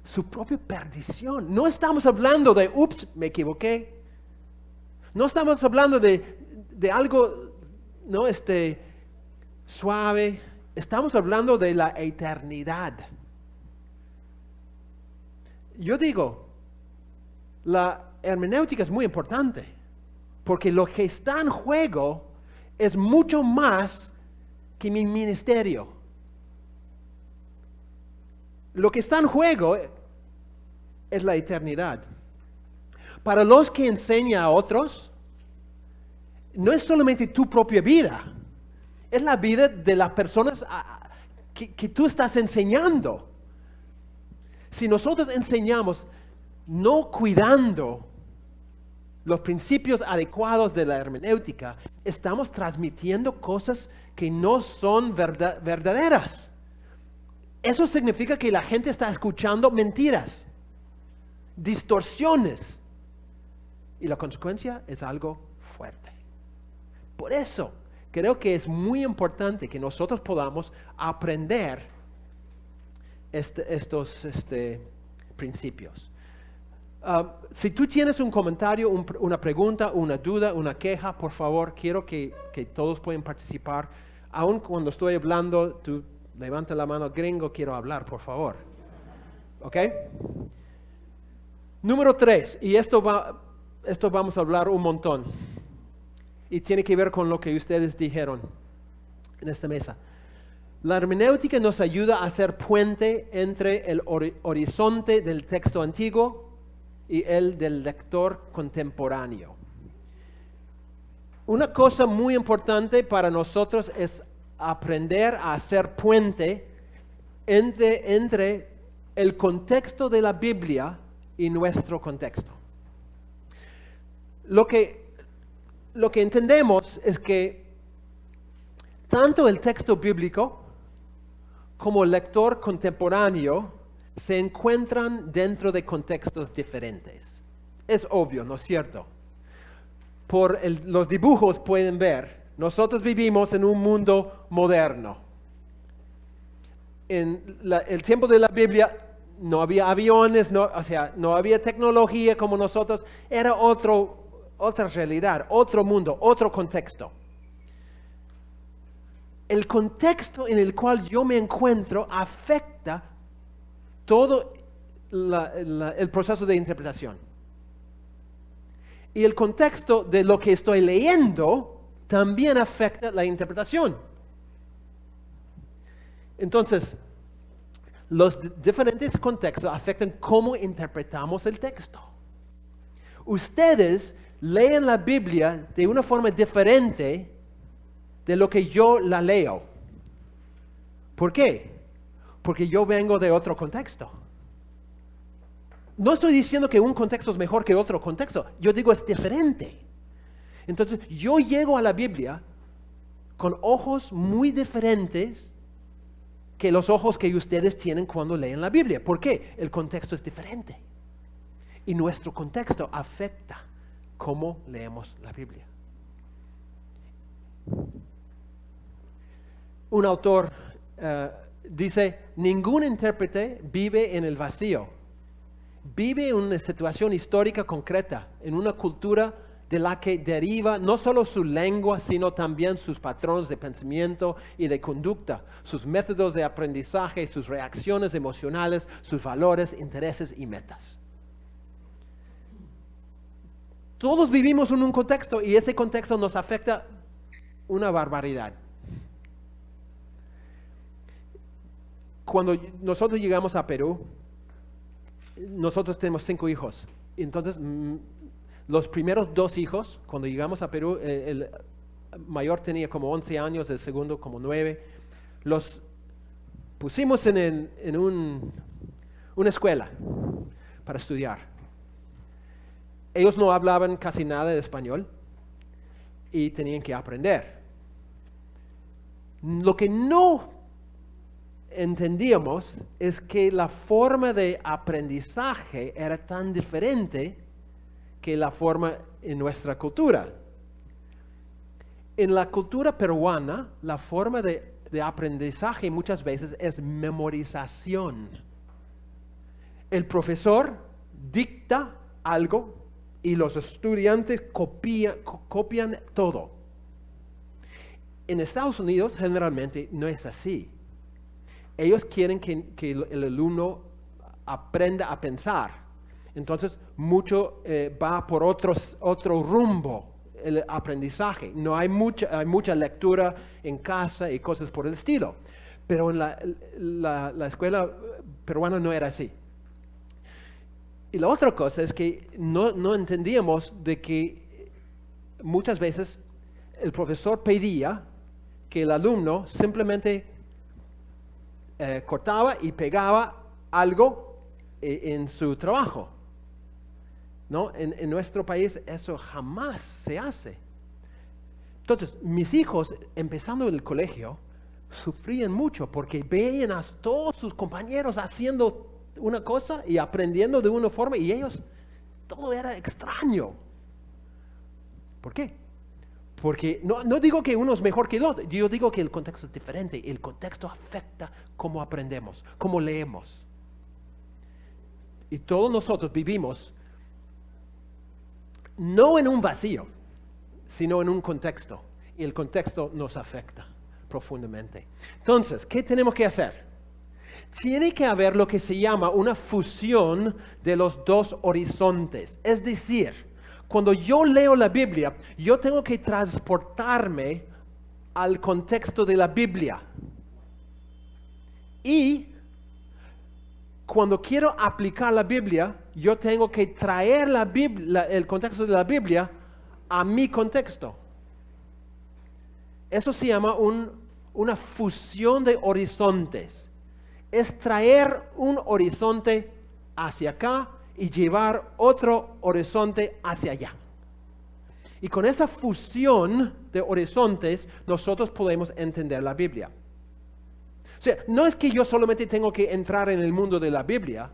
C: Su propia perdición. No estamos hablando de, ups, me equivoqué. No estamos hablando de algo, no, suave. Estamos hablando de la eternidad. Yo digo, la hermenéutica es muy importante, porque lo que está en juego es mucho más que mi ministerio. Lo que está en juego es la eternidad. Para los que enseñan a otros, no es solamente tu propia vida, es la vida de las personas que tú estás enseñando. Si nosotros enseñamos no cuidando los principios adecuados de la hermenéutica, estamos transmitiendo cosas que no son verdaderas. Eso significa que la gente está escuchando mentiras, distorsiones, y la consecuencia es algo fuerte. Por eso creo que es muy importante que nosotros podamos aprender estos principios. Si tú tienes un comentario, una pregunta, una duda, una queja, por favor, quiero que todos puedan participar. Aun cuando estoy hablando, tú levanta la mano, gringo, quiero hablar, por favor. ¿Ok? Número 3, y esto vamos a hablar un montón. Y tiene que ver con lo que ustedes dijeron en esta mesa. La hermenéutica nos ayuda a hacer puente entre el horizonte del texto antiguo y el del lector contemporáneo. Una cosa muy importante para nosotros es aprender a hacer puente entre el contexto de la Biblia y nuestro contexto. Lo que entendemos es que tanto el texto bíblico como el lector contemporáneo se encuentran dentro de contextos diferentes. Es obvio, ¿no es cierto? Por los dibujos pueden ver, nosotros vivimos en un mundo moderno. En el tiempo de la Biblia no había aviones, no había tecnología como nosotros, era otra realidad, otro mundo, otro contexto. El contexto en el cual yo me encuentro afecta todo el proceso de interpretación. Y el contexto de lo que estoy leyendo también afecta la interpretación. Entonces, los diferentes contextos afectan cómo interpretamos el texto. Ustedes leen la Biblia de una forma diferente de lo que yo la leo. ¿Por qué? Porque yo vengo de otro contexto. No estoy diciendo que un contexto es mejor que otro contexto. Yo digo es diferente. Entonces, yo llego a la Biblia con ojos muy diferentes que los ojos que ustedes tienen cuando leen la Biblia. ¿Por qué? El contexto es diferente. Y nuestro contexto afecta cómo leemos la Biblia. Un autor dice, ningún intérprete vive en el vacío. Vive en una situación histórica concreta, en una cultura de la que deriva no solo su lengua, sino también sus patrones de pensamiento y de conducta, sus métodos de aprendizaje, sus reacciones emocionales, sus valores, intereses y metas. Todos vivimos en un contexto y ese contexto nos afecta una barbaridad. Cuando nosotros llegamos a Perú, nosotros tenemos 5 hijos. Entonces, los primeros 2 hijos, cuando llegamos a Perú, el mayor tenía como 11 años, el segundo como 9. Los pusimos en una escuela para estudiar. Ellos no hablaban casi nada de español y tenían que aprender. Lo que no entendíamos es que la forma de aprendizaje era tan diferente que la forma en nuestra cultura. En la cultura peruana, la forma de aprendizaje muchas veces es memorización. El profesor dicta algo y los estudiantes copian todo. En Estados Unidos generalmente no es así. Ellos quieren que el alumno aprenda a pensar. Entonces, mucho va por otro rumbo el aprendizaje. No hay mucha lectura en casa y cosas por el estilo. Pero en la escuela peruana no era así. Y la otra cosa es que no entendíamos de que muchas veces el profesor pedía que el alumno simplemente cortaba y pegaba algo en su trabajo. ¿No? En nuestro país eso jamás se hace. Entonces, mis hijos, empezando en el colegio, sufrían mucho porque veían a todos sus compañeros haciendo una cosa y aprendiendo de una forma y ellos, todo era extraño. ¿Por qué? Porque no digo que uno es mejor que el otro, yo digo que el contexto es diferente. El contexto afecta cómo aprendemos, cómo leemos. Y todos nosotros vivimos no en un vacío, sino en un contexto. Y el contexto nos afecta profundamente. Entonces, ¿qué tenemos que hacer? Tiene que haber lo que se llama una fusión de los 2 horizontes. Es decir, cuando yo leo la Biblia, yo tengo que transportarme al contexto de la Biblia. Y cuando quiero aplicar la Biblia, yo tengo que traer el contexto de la Biblia a mi contexto. Eso se llama una fusión de horizontes. Es traer un horizonte hacia acá y llevar otro horizonte hacia allá. Y con esa fusión de horizontes, nosotros podemos entender la Biblia. O sea, no es que yo solamente tengo que entrar en el mundo de la Biblia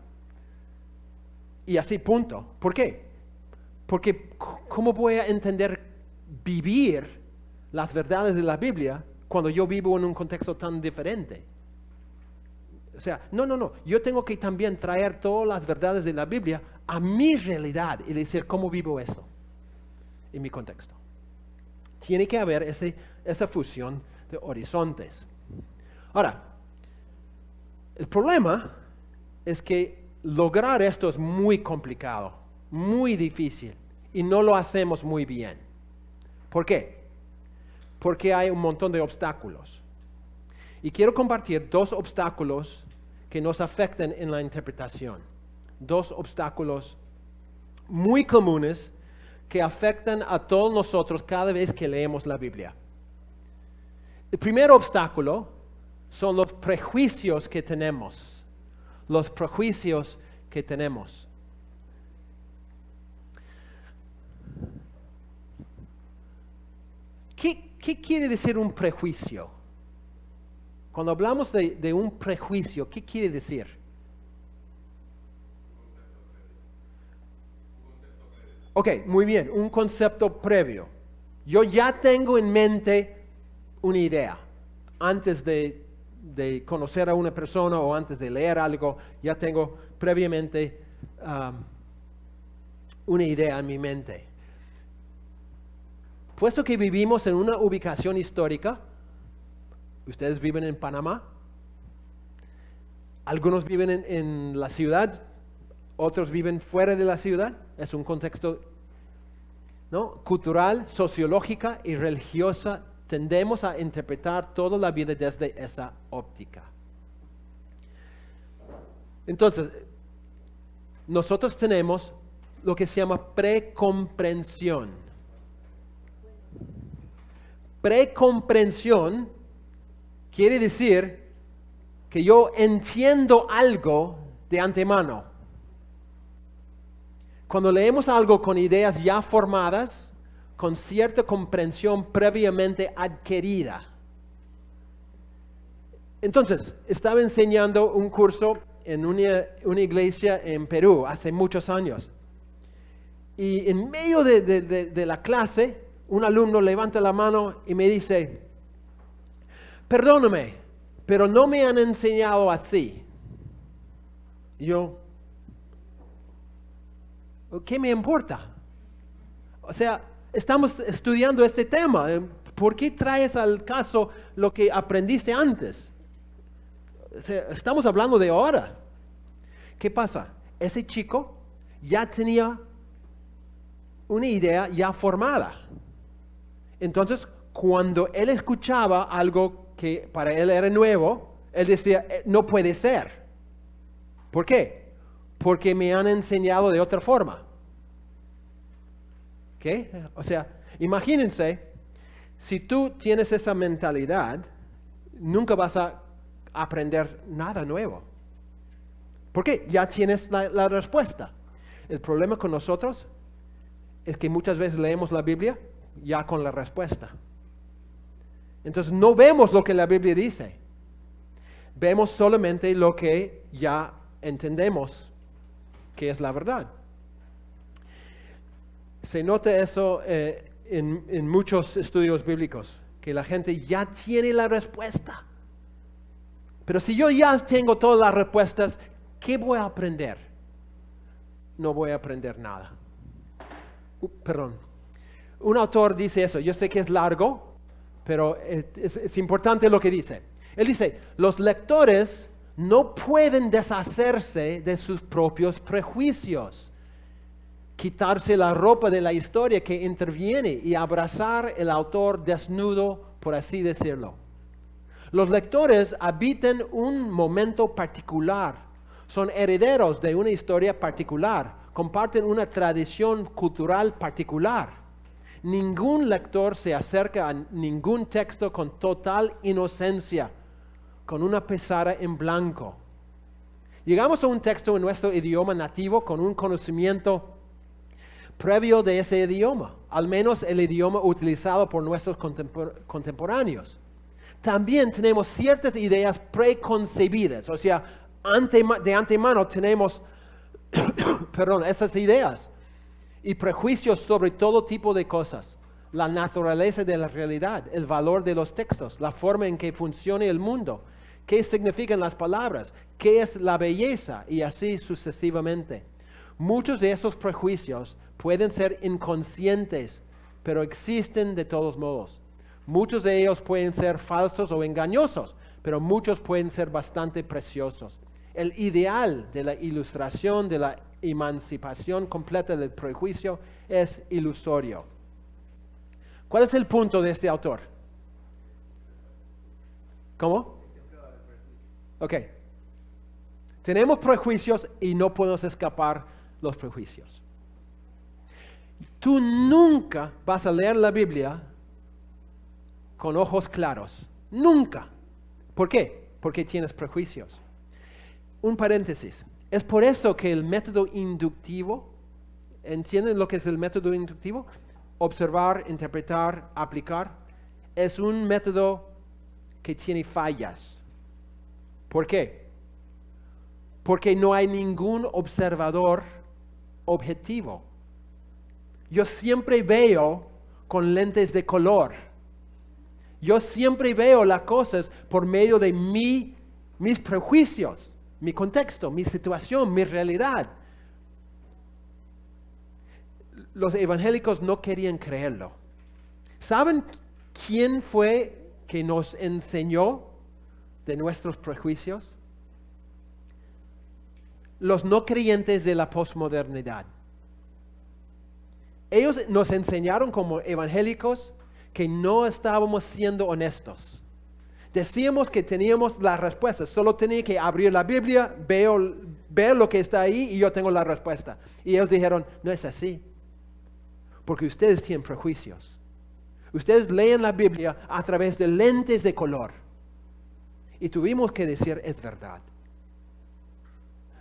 C: y así punto. ¿Por qué? Porque ¿cómo voy a entender vivir las verdades de la Biblia cuando yo vivo en un contexto tan diferente? O sea, no. Yo tengo que también traer todas las verdades de la Biblia a mi realidad y decir cómo vivo eso en mi contexto. Tiene que haber esa fusión de horizontes. Ahora, el problema es que lograr esto es muy complicado, muy difícil y no lo hacemos muy bien. ¿Por qué? Porque hay un montón de obstáculos. Y quiero compartir 2 obstáculos que nos afectan en la interpretación. 2 obstáculos muy comunes que afectan a todos nosotros cada vez que leemos la Biblia. El primer obstáculo son los prejuicios que tenemos. Los prejuicios que tenemos. ¿Qué quiere decir un prejuicio? Cuando hablamos de un prejuicio, ¿qué quiere decir? Ok, muy bien, un concepto previo. Yo ya tengo en mente una idea. Antes de conocer a una persona o antes de leer algo, ya tengo previamente una idea en mi mente. Puesto que vivimos en una ubicación histórica, ustedes viven en Panamá, algunos viven en la ciudad, otros viven fuera de la ciudad, es un contexto, ¿no?, cultural, sociológica y religiosa. Tendemos a interpretar toda la vida desde esa óptica. Entonces, nosotros tenemos lo que se llama precomprensión. Precomprensión quiere decir que yo entiendo algo de antemano. Cuando leemos algo con ideas ya formadas, con cierta comprensión previamente adquirida. Entonces, estaba enseñando un curso en una iglesia en Perú hace muchos años. Y en medio de la clase, un alumno levanta la mano y me dice, perdóname, pero no me han enseñado así. Y yo, ¿qué me importa? O sea, estamos estudiando este tema. ¿Por qué traes al caso lo que aprendiste antes? O sea, estamos hablando de ahora. ¿Qué pasa? Ese chico ya tenía una idea ya formada. Entonces, cuando él escuchaba algo que para él era nuevo, él decía, no puede ser. ¿Por qué? Porque me han enseñado de otra forma. ¿Qué? O sea, imagínense, si tú tienes esa mentalidad, nunca vas a aprender nada nuevo. ¿Por qué? Ya tienes la respuesta. El problema con nosotros es que muchas veces leemos la Biblia ya con la respuesta. Entonces no vemos lo que la Biblia dice. Vemos solamente lo que ya entendemos que es la verdad. Se nota eso en muchos estudios bíblicos, que la gente ya tiene la respuesta. Pero si yo ya tengo todas las respuestas, ¿qué voy a aprender? No voy a aprender nada. Perdón. Un autor dice eso, yo sé que es largo, pero es importante lo que dice. Él dice, los lectores no pueden deshacerse de sus propios prejuicios, quitarse la ropa de la historia que interviene y abrazar el autor desnudo, por así decirlo. Los lectores habitan un momento particular, son herederos de una historia particular, comparten una tradición cultural particular. Ningún lector se acerca a ningún texto con total inocencia, con una pizarra en blanco. Llegamos a un texto en nuestro idioma nativo con un conocimiento previo de ese idioma, al menos el idioma utilizado por nuestros contemporáneos. También tenemos ciertas ideas preconcebidas, o sea, de antemano tenemos esas ideas y prejuicios sobre todo tipo de cosas, la naturaleza de la realidad, el valor de los textos, la forma en que funciona el mundo, qué significan las palabras, qué es la belleza y así sucesivamente. Muchos de esos prejuicios pueden ser inconscientes, pero existen de todos modos. Muchos de ellos pueden ser falsos o engañosos, pero muchos pueden ser bastante preciosos. El ideal de la ilustración, de la emancipación completa del prejuicio es ilusorio. ¿Cuál es el punto de este autor? ¿Cómo? Ok. Tenemos prejuicios y no podemos escapar los prejuicios. Tú nunca vas a leer la Biblia con ojos claros. Nunca. ¿Por qué? Porque tienes prejuicios. Un paréntesis. Es por eso que el método inductivo, ¿entienden lo que es el método inductivo? Observar, interpretar, aplicar. Es un método que tiene fallas. ¿Por qué? Porque no hay ningún observador objetivo. Yo siempre veo con lentes de color. Yo siempre veo las cosas por medio de mis prejuicios, mi contexto, mi situación, mi realidad. Los evangélicos no querían creerlo. ¿Saben quién fue que nos enseñó de nuestros prejuicios? Los no creyentes de la posmodernidad. Ellos nos enseñaron como evangélicos que no estábamos siendo honestos. Decíamos que teníamos las respuestas, solo tenía que abrir la Biblia, ver lo que está ahí y yo tengo la respuesta. Y ellos dijeron, no es así, porque ustedes tienen prejuicios. Ustedes leen la Biblia a través de lentes de color. Y tuvimos que decir, es verdad.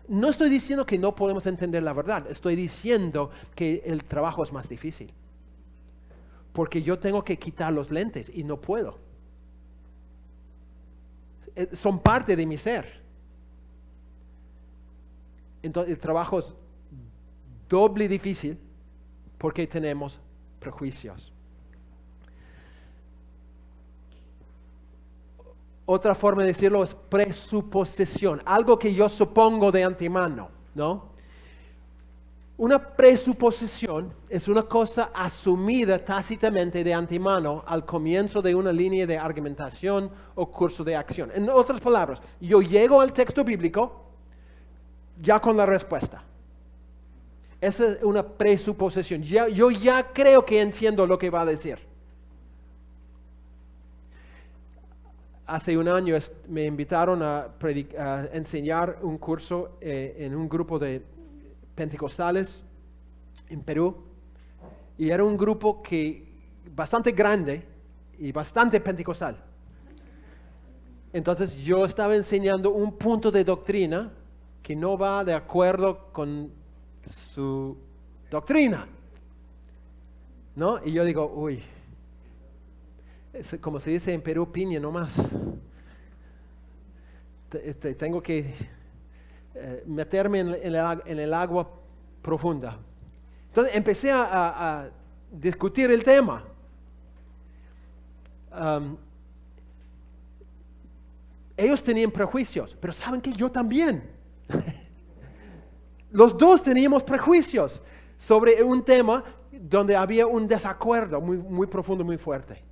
C: No estoy diciendo que no podemos entender la verdad, estoy diciendo que el trabajo es más difícil. Porque yo tengo que quitar los lentes y no puedo. Son parte de mi ser. Entonces el trabajo es doble difícil porque tenemos prejuicios. Otra forma de decirlo es presuposición, algo que yo supongo de antemano, ¿no? Una presuposición es una cosa asumida tácitamente de antemano al comienzo de una línea de argumentación o curso de acción. En otras palabras, yo llego al texto bíblico ya con la respuesta. Esa es una presuposición. Yo ya creo que entiendo lo que va a decir. Hace un año me invitaron a enseñar un curso en un grupo de pentecostales en Perú, y era un grupo bastante grande y bastante pentecostal. Entonces yo estaba enseñando un punto de doctrina que no va de acuerdo con su doctrina, ¿no? Y yo digo, uy, es como se dice en Perú, piña nomás. Tengo que meterme en el agua profunda. Entonces empecé a discutir el tema. Ellos tenían prejuicios, pero ¿saben qué? Yo también. Los dos teníamos prejuicios sobre un tema donde había un desacuerdo muy, muy profundo, muy fuerte.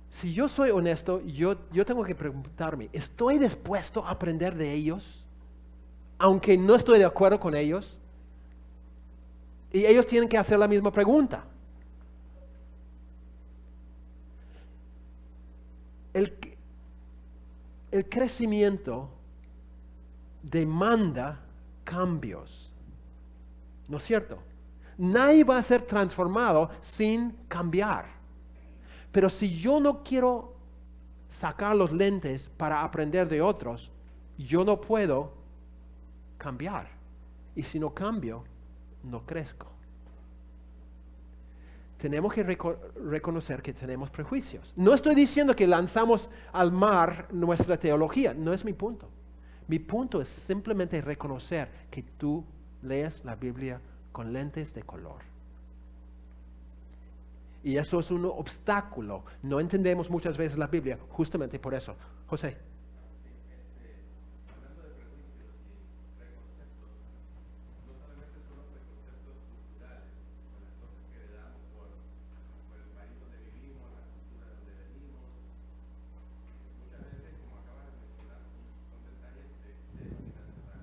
C: Si yo soy honesto, yo tengo que preguntarme, ¿estoy dispuesto a aprender de ellos? Aunque no estoy de acuerdo con ellos. Y ellos tienen que hacer la misma pregunta. El crecimiento demanda cambios. ¿No es cierto? Nadie va a ser transformado sin cambiar. Pero si yo no quiero sacar los lentes para aprender de otros, yo no puedo cambiar. Y si no cambio, no crezco. Tenemos que reconocer que tenemos prejuicios. No estoy diciendo que lanzamos al mar nuestra teología, no es mi punto. Mi punto es simplemente reconocer que tú lees la Biblia con lentes de color. Y eso es un obstáculo. No entendemos muchas veces la Biblia justamente por eso. José.
H: Hablando de prejuicios y preconceptos, no solamente son los preconceptos culturales, con las cosas que heredamos por el país donde vivimos, la cultura donde venimos. Muchas veces, como acabas de mencionar, son detalles de denominacional.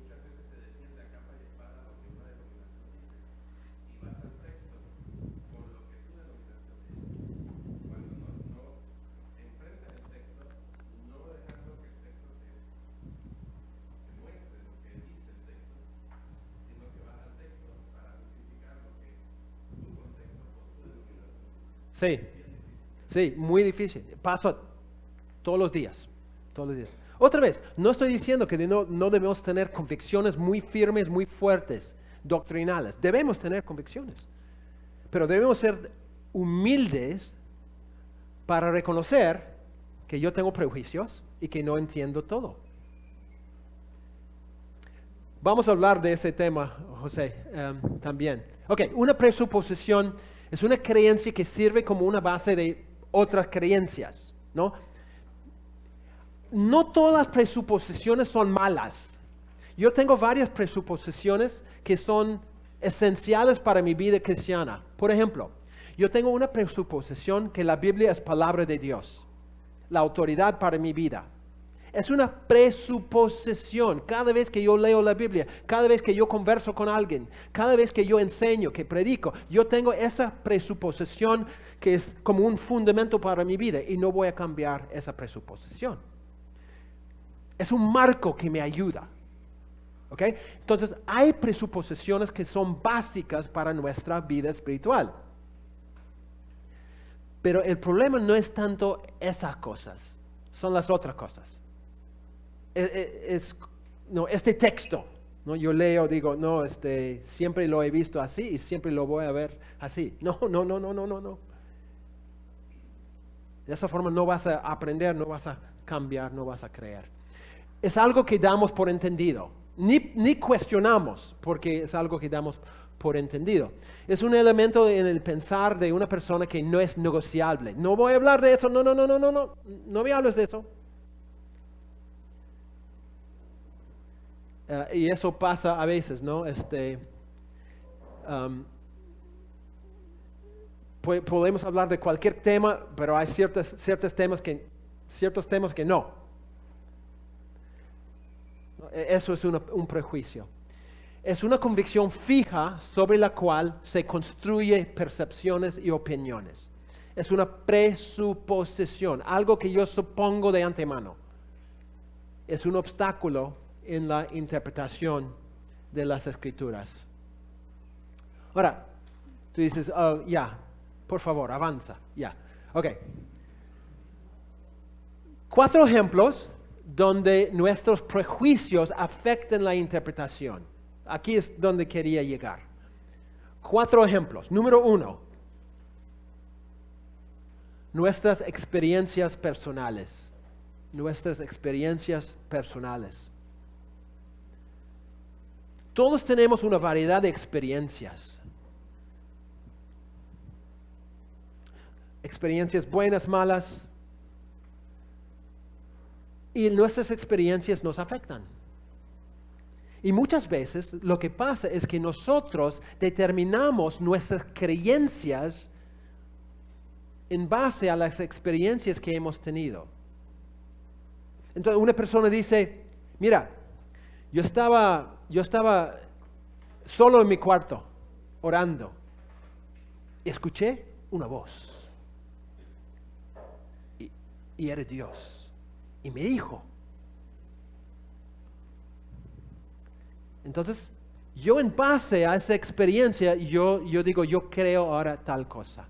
H: Muchas veces se defiende a capa y espada lo que una denominación dice. Y vas al texto con lo que tu denominación dice. Cuando no enfrentas el texto, no dejando que el texto te muestre lo que dice el texto, sino que vas al texto para justificar lo que tu contexto o tu denominación dice.
C: Sí. Sí, muy difícil. Paso todos los días. Todos los días. Otra vez, no estoy diciendo que no debemos tener convicciones muy firmes, muy fuertes, doctrinales. Debemos tener convicciones. Pero debemos ser humildes para reconocer que yo tengo prejuicios y que no entiendo todo. Vamos a hablar de ese tema, José, también. Ok, una presuposición es una creencia que sirve como una base de otras creencias, ¿no? No todas las presuposiciones son malas. Yo tengo varias presuposiciones que son esenciales para mi vida cristiana. Por ejemplo, yo tengo una presuposición que la Biblia es palabra de Dios, la autoridad para mi vida. Es una presuposición. Cada vez que yo leo la Biblia, cada vez que yo converso con alguien, cada vez que yo enseño, que predico, yo tengo esa presuposición que es como un fundamento para mi vida y no voy a cambiar esa presuposición. Es un marco que me ayuda. ¿Ok? Entonces, hay presuposiciones que son básicas para nuestra vida espiritual. Pero el problema no es tanto esas cosas, son las otras cosas. Este texto, ¿no? Yo leo, digo, no, siempre lo he visto así y siempre lo voy a ver así. No. De esa forma no vas a aprender, no vas a cambiar, no vas a creer. Es algo que damos por entendido. Ni cuestionamos, porque es algo que damos por entendido. Es un elemento en el pensar de una persona que no es negociable. No voy a hablar de eso, no me hables de eso. Y eso pasa a veces, ¿no? Podemos hablar de cualquier tema, pero hay ciertos temas que no. Eso es un prejuicio. Es una convicción fija sobre la cual se construye percepciones y opiniones. Es una presuposición, algo que yo supongo de antemano. Es un obstáculo en la interpretación de las Escrituras. Ahora, tú dices, por favor, avanza, Ok. 4 ejemplos donde nuestros prejuicios afectan la interpretación. Aquí es donde quería llegar. 4 ejemplos. Número 1. Nuestras experiencias personales. Nuestras experiencias personales. Todos tenemos una variedad de experiencias. Experiencias buenas, malas. Y nuestras experiencias nos afectan. Y muchas veces lo que pasa es que nosotros determinamos nuestras creencias en base a las experiencias que hemos tenido. Entonces una persona dice, mira, yo estaba solo en mi cuarto, orando, y escuché una voz. Y era Dios. Y me dijo. Entonces, yo en base a esa experiencia, yo digo, yo creo ahora tal cosa.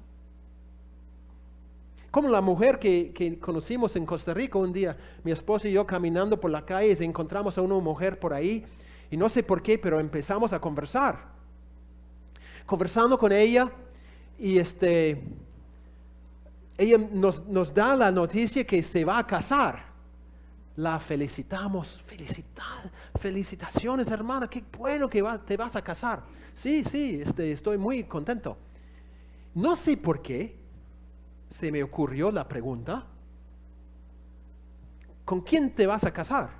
C: Como la mujer que conocimos en Costa Rica un día, mi esposa y yo caminando por la calle, encontramos a una mujer por ahí, y no sé por qué, pero empezamos a conversar. Conversando con ella, y ella nos da la noticia que se va a casar. La felicitamos, felicitaciones hermana, qué bueno que te vas a casar. Sí, estoy muy contento. No sé por qué se me ocurrió la pregunta, ¿con quién te vas a casar?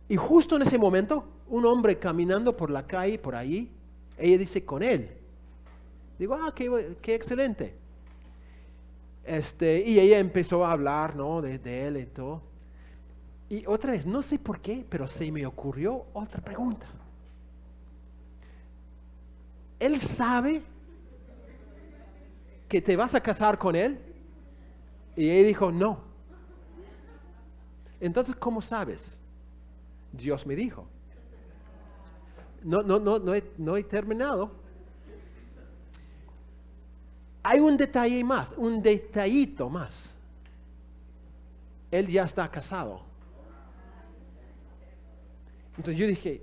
C: Y justo en ese momento, un hombre caminando por la calle, por ahí, ella dice, con él. Digo, qué excelente. Y ella empezó a hablar, ¿no? de él y todo. Y otra vez, no sé por qué, pero se me ocurrió otra pregunta. ¿Él sabe que te vas a casar con él? Y ella dijo, no. Entonces, ¿cómo sabes? Dios me dijo. No he terminado. hay un detalle más, un detallito más. Él ya está casado. Entonces yo dije,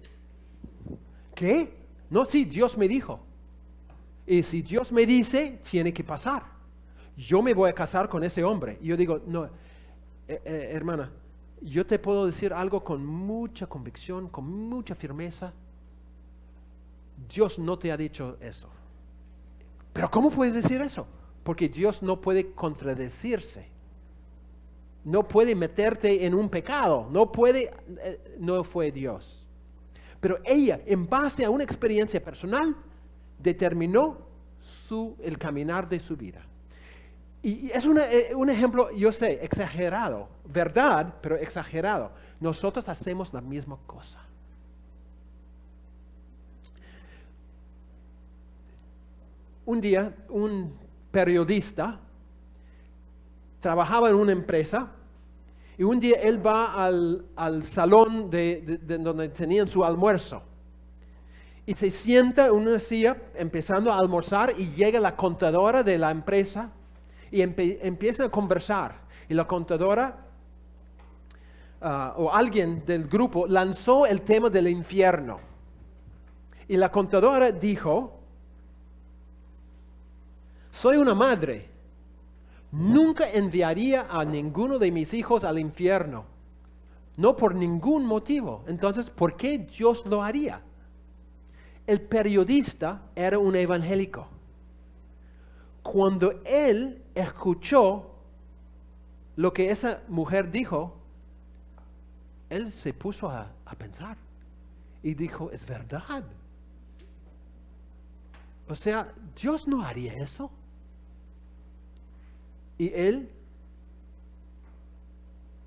C: ¿qué? No, sí, Dios me dijo. Y si Dios me dice, tiene que pasar. Yo me voy a casar con ese hombre. Y yo digo, no, hermana, yo te puedo decir algo con mucha convicción, con mucha firmeza. Dios no te ha dicho eso. Pero ¿cómo puedes decir eso? Porque Dios no puede contradecirse. No puede meterte en un pecado. No puede, no fue Dios. Pero ella, en base a una experiencia personal, determinó el caminar de su vida. Y es un ejemplo, yo sé, exagerado, verdad, pero exagerado. Nosotros hacemos la misma cosa. Un día, un periodista trabajaba en una empresa y un día él va al salón de donde tenían su almuerzo. Y se sienta en una silla empezando a almorzar y llega la contadora de la empresa y empiezan a conversar. Y la contadora o alguien del grupo lanzó el tema del infierno. Y la contadora dijo, soy una madre, nunca enviaría a ninguno de mis hijos al infierno. No por ningún motivo. Entonces, ¿por qué Dios lo haría? El periodista era un evangélico. Cuando él escuchó lo que esa mujer dijo, él se puso a pensar y dijo, es verdad. O sea, Dios no haría eso. Y él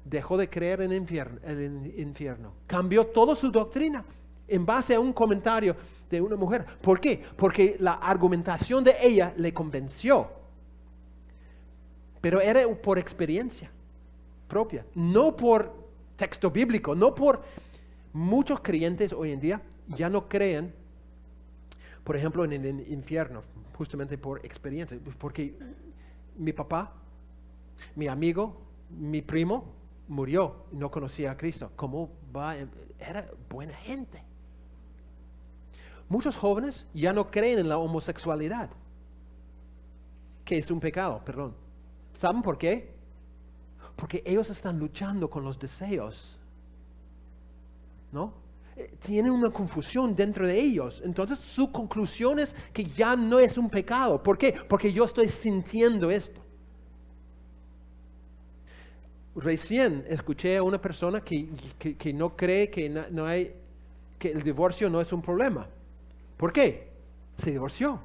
C: dejó de creer en el infierno. Cambió toda su doctrina en base a un comentario de una mujer. ¿Por qué? Porque la argumentación de ella le convenció. Pero era por experiencia propia, no por texto bíblico, no por... Muchos creyentes hoy en día ya no creen, por ejemplo, en el infierno, justamente por experiencia. Porque mi papá, mi amigo, mi primo murió y no conocía a Cristo. ¿Cómo va? Era buena gente. Muchos jóvenes ya no creen en la homosexualidad, que es un pecado, perdón. ¿Saben por qué? Porque ellos están luchando con los deseos, ¿no? Tienen una confusión dentro de ellos. Entonces su conclusión es que ya no es un pecado. ¿Por qué? Porque yo estoy sintiendo esto. Recién escuché a una persona que no cree que no hay, que el divorcio no es un problema. ¿Por qué? Se divorció.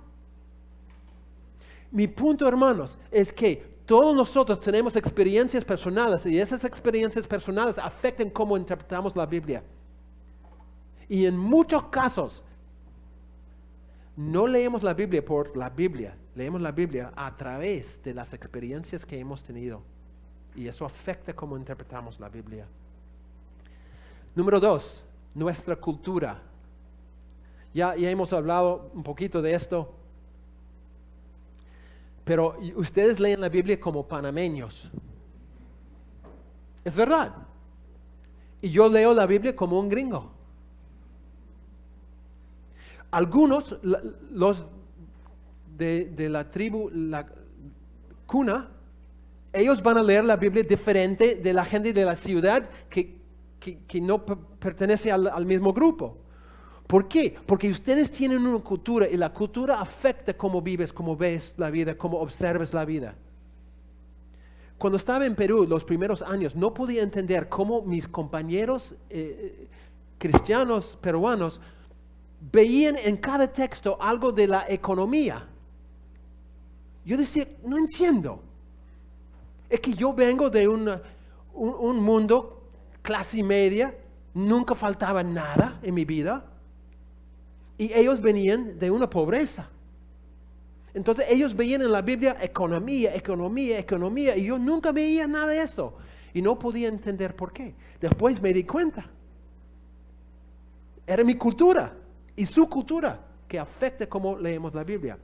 C: Mi punto, hermanos, es que todos nosotros tenemos experiencias personales y esas experiencias personales afectan cómo interpretamos la Biblia. Y en muchos casos, no leemos la Biblia por la Biblia, leemos la Biblia a través de las experiencias que hemos tenido. Y eso afecta cómo interpretamos la Biblia. Número 2, nuestra cultura. Ya hemos hablado un poquito de esto. Pero ustedes leen la Biblia como panameños. Es verdad. Y yo leo la Biblia como un gringo. Algunos, los de la tribu, la cuna, ellos van a leer la Biblia diferente de la gente de la ciudad que no pertenece al mismo grupo. ¿Por qué? Porque ustedes tienen una cultura y la cultura afecta cómo vives, cómo ves la vida, cómo observas la vida. Cuando estaba en Perú los primeros años, no podía entender cómo mis compañeros cristianos peruanos veían en cada texto algo de la economía. Yo decía, no entiendo. Es que yo vengo de un mundo clase media, nunca faltaba nada en mi vida. Y ellos venían de una pobreza. Entonces ellos veían en la Biblia economía, economía, economía. Y yo nunca veía nada de eso. Y no podía entender por qué. Después me di cuenta. Era mi cultura y su cultura que afecta cómo leemos la Biblia.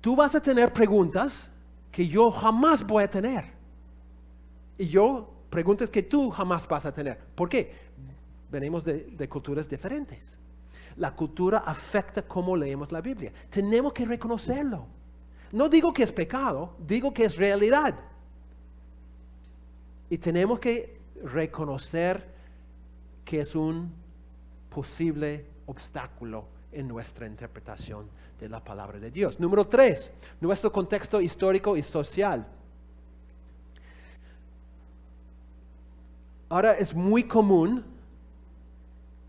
C: Tú vas a tener preguntas que yo jamás voy a tener. Y yo preguntas que tú jamás vas a tener. ¿Por qué? Venimos de culturas diferentes. La cultura afecta cómo leemos la Biblia. Tenemos que reconocerlo. No digo que es pecado, digo que es realidad. Y tenemos que reconocer que es un posible obstáculo en nuestra interpretación de la palabra de Dios. Número 3, nuestro contexto histórico y social. Ahora es muy común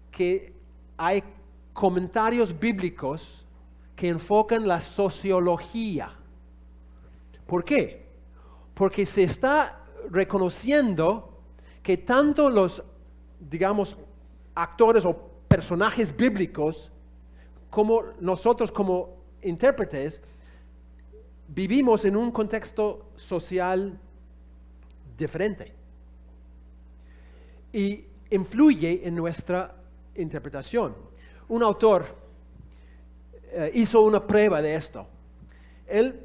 C: que hay comentarios bíblicos que enfocan la sociología. ¿Por qué? Porque se está reconociendo que tanto los, digamos, actores o personajes bíblicos como nosotros como intérpretes vivimos en un contexto social diferente y influye en nuestra interpretación. Un autor hizo una prueba de esto. Él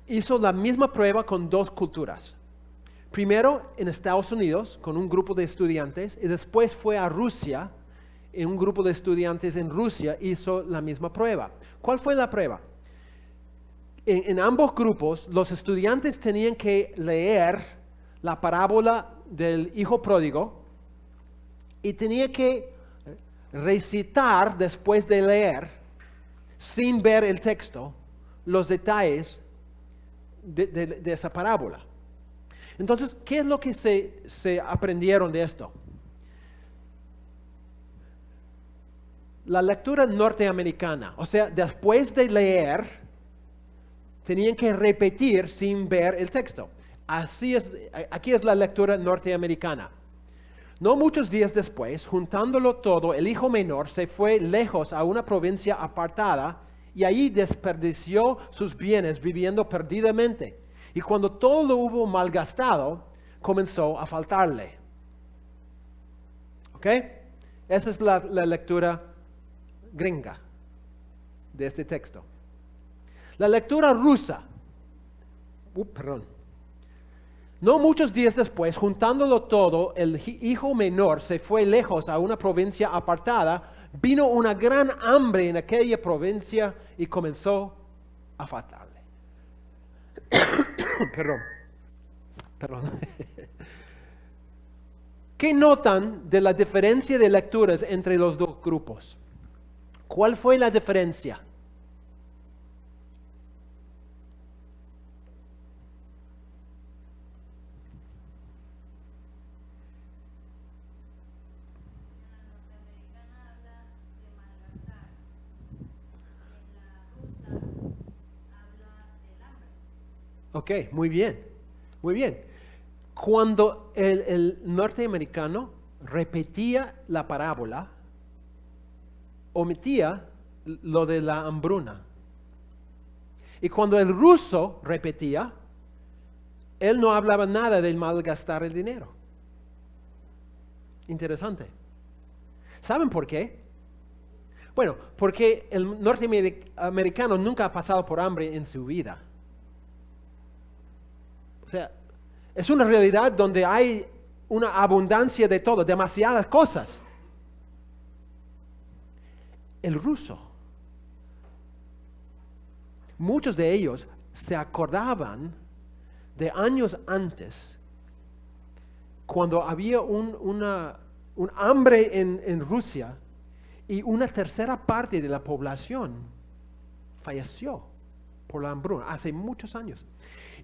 C: hizo la misma prueba con dos culturas. Primero en Estados Unidos con un grupo de estudiantes y después fue a Rusia. En un grupo de estudiantes en Rusia hizo la misma prueba. ¿Cuál fue la prueba? En ambos grupos los estudiantes tenían que leer la parábola del hijo pródigo y tenían que recitar después de leer, sin ver el texto, los detalles de esa parábola. Entonces, ¿qué es lo que se aprendieron de esto? La lectura norteamericana, o sea, después de leer, tenían que repetir sin ver el texto. Así es, aquí es la lectura norteamericana. No muchos días después, juntándolo todo, el hijo menor se fue lejos a una provincia apartada y allí desperdició sus bienes viviendo perdidamente. Y cuando todo lo hubo malgastado, comenzó a faltarle. ¿Ok? Esa es la lectura gringa de este texto. La lectura rusa. No muchos días después, juntándolo todo, el hijo menor se fue lejos a una provincia apartada, vino una gran hambre en aquella provincia y comenzó a faltarle. Perdón. ¿Qué notan de la diferencia de lecturas entre los dos grupos? ¿Cuál fue la diferencia? Ok, muy bien, muy bien. Cuando el norteamericano repetía la parábola, omitía lo de la hambruna. Y cuando el ruso repetía, él no hablaba nada del malgastar el dinero. Interesante. ¿Saben por qué? Bueno, porque el norteamericano nunca ha pasado por hambre en su vida. O sea, es una realidad donde hay una abundancia de todo, demasiadas cosas. El ruso, muchos de ellos se acordaban de años antes, cuando había un hambre en Rusia y una tercera parte de la población falleció por la hambruna hace muchos años.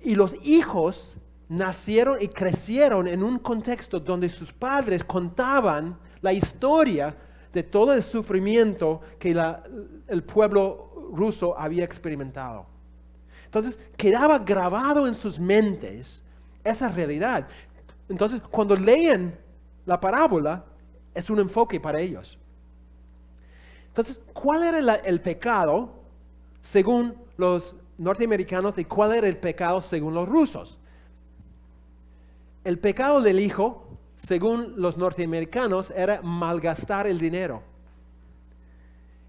C: Y los hijos nacieron y crecieron en un contexto donde sus padres contaban la historia de todo el sufrimiento que el pueblo ruso había experimentado. Entonces, quedaba grabado en sus mentes esa realidad. Entonces, cuando leen la parábola, es un enfoque para ellos. Entonces, ¿cuál era el pecado según los norteamericanos y cuál era el pecado según los rusos? El pecado del hijo, según los norteamericanos, era malgastar el dinero.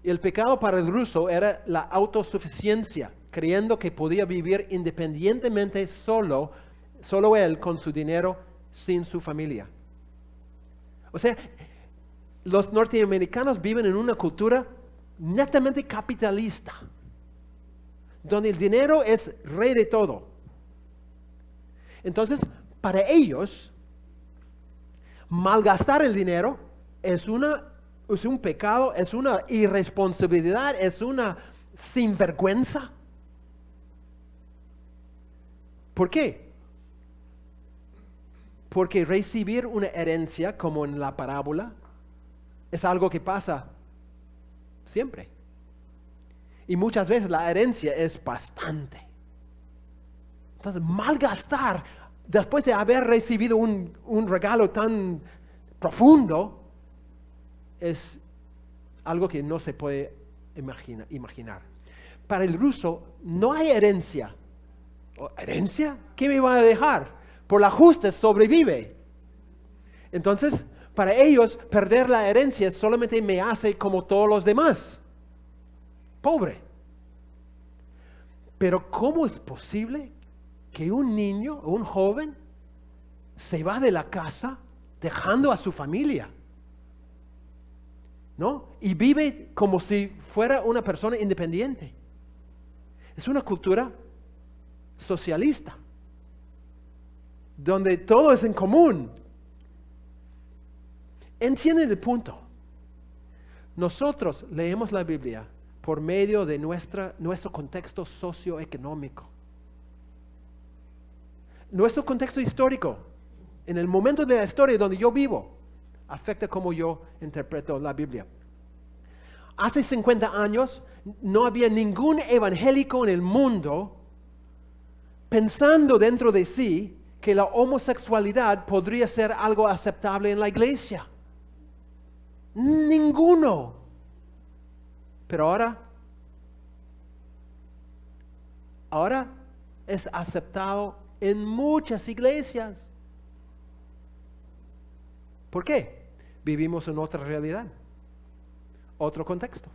C: Y el pecado para el ruso era la autosuficiencia, creyendo que podía vivir independientemente solo él con su dinero, sin su familia. O sea, los norteamericanos viven en una cultura netamente capitalista, donde el dinero es rey de todo. Entonces, para ellos, malgastar el dinero es un pecado, es una irresponsabilidad, es una sinvergüenza. ¿Por qué? Porque recibir una herencia, como en la parábola, es algo que pasa siempre. Y muchas veces la herencia es bastante. Entonces, malgastar, después de haber recibido un regalo tan profundo, es algo que no se puede imaginar. Para el ruso no hay herencia. ¿Herencia? ¿Qué me va a dejar? Por la justa sobrevive. Entonces, para ellos, perder la herencia solamente me hace como todos los demás. Pobre. Pero ¿cómo es posible que un niño o un joven se va de la casa dejando a su familia? ¿No? Y vive como si fuera una persona independiente. Es una cultura socialista, donde todo es en común. ¿Entienden el punto? Nosotros leemos la Biblia por medio de nuestro contexto socioeconómico. Nuestro contexto histórico, en el momento de la historia donde yo vivo, afecta cómo yo interpreto la Biblia. Hace 50 años no había ningún evangélico en el mundo pensando dentro de sí que la homosexualidad podría ser algo aceptable en la iglesia. Ninguno. Pero ahora es aceptado en muchas iglesias. ¿Por qué? Vivimos en otra realidad, otro contexto.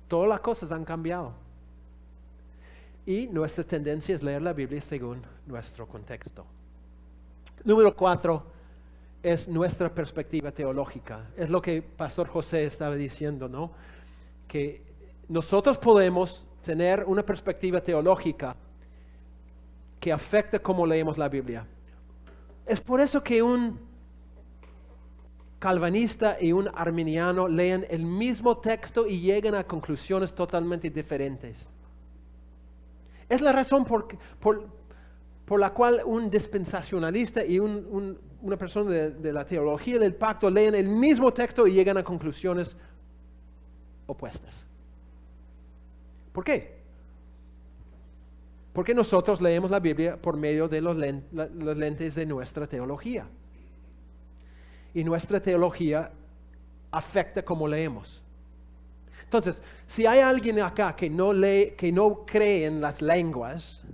C: Todas las cosas han cambiado. Y nuestra tendencia es leer la Biblia según nuestro contexto. Número 4 es nuestra perspectiva teológica. Es lo que Pastor José estaba diciendo, ¿no? Que nosotros podemos tener una perspectiva teológica que afecta cómo leemos la Biblia. Es por eso que un calvinista y un arminiano leen el mismo texto y llegan a conclusiones totalmente diferentes. Es la razón por la cual un dispensacionalista y una persona de la teología del pacto leen el mismo texto y llegan a conclusiones opuestas. ¿Por qué? Porque nosotros leemos la Biblia por medio de los lentes de nuestra teología. Y nuestra teología afecta cómo leemos. Entonces, si hay alguien acá que no cree en las lenguas,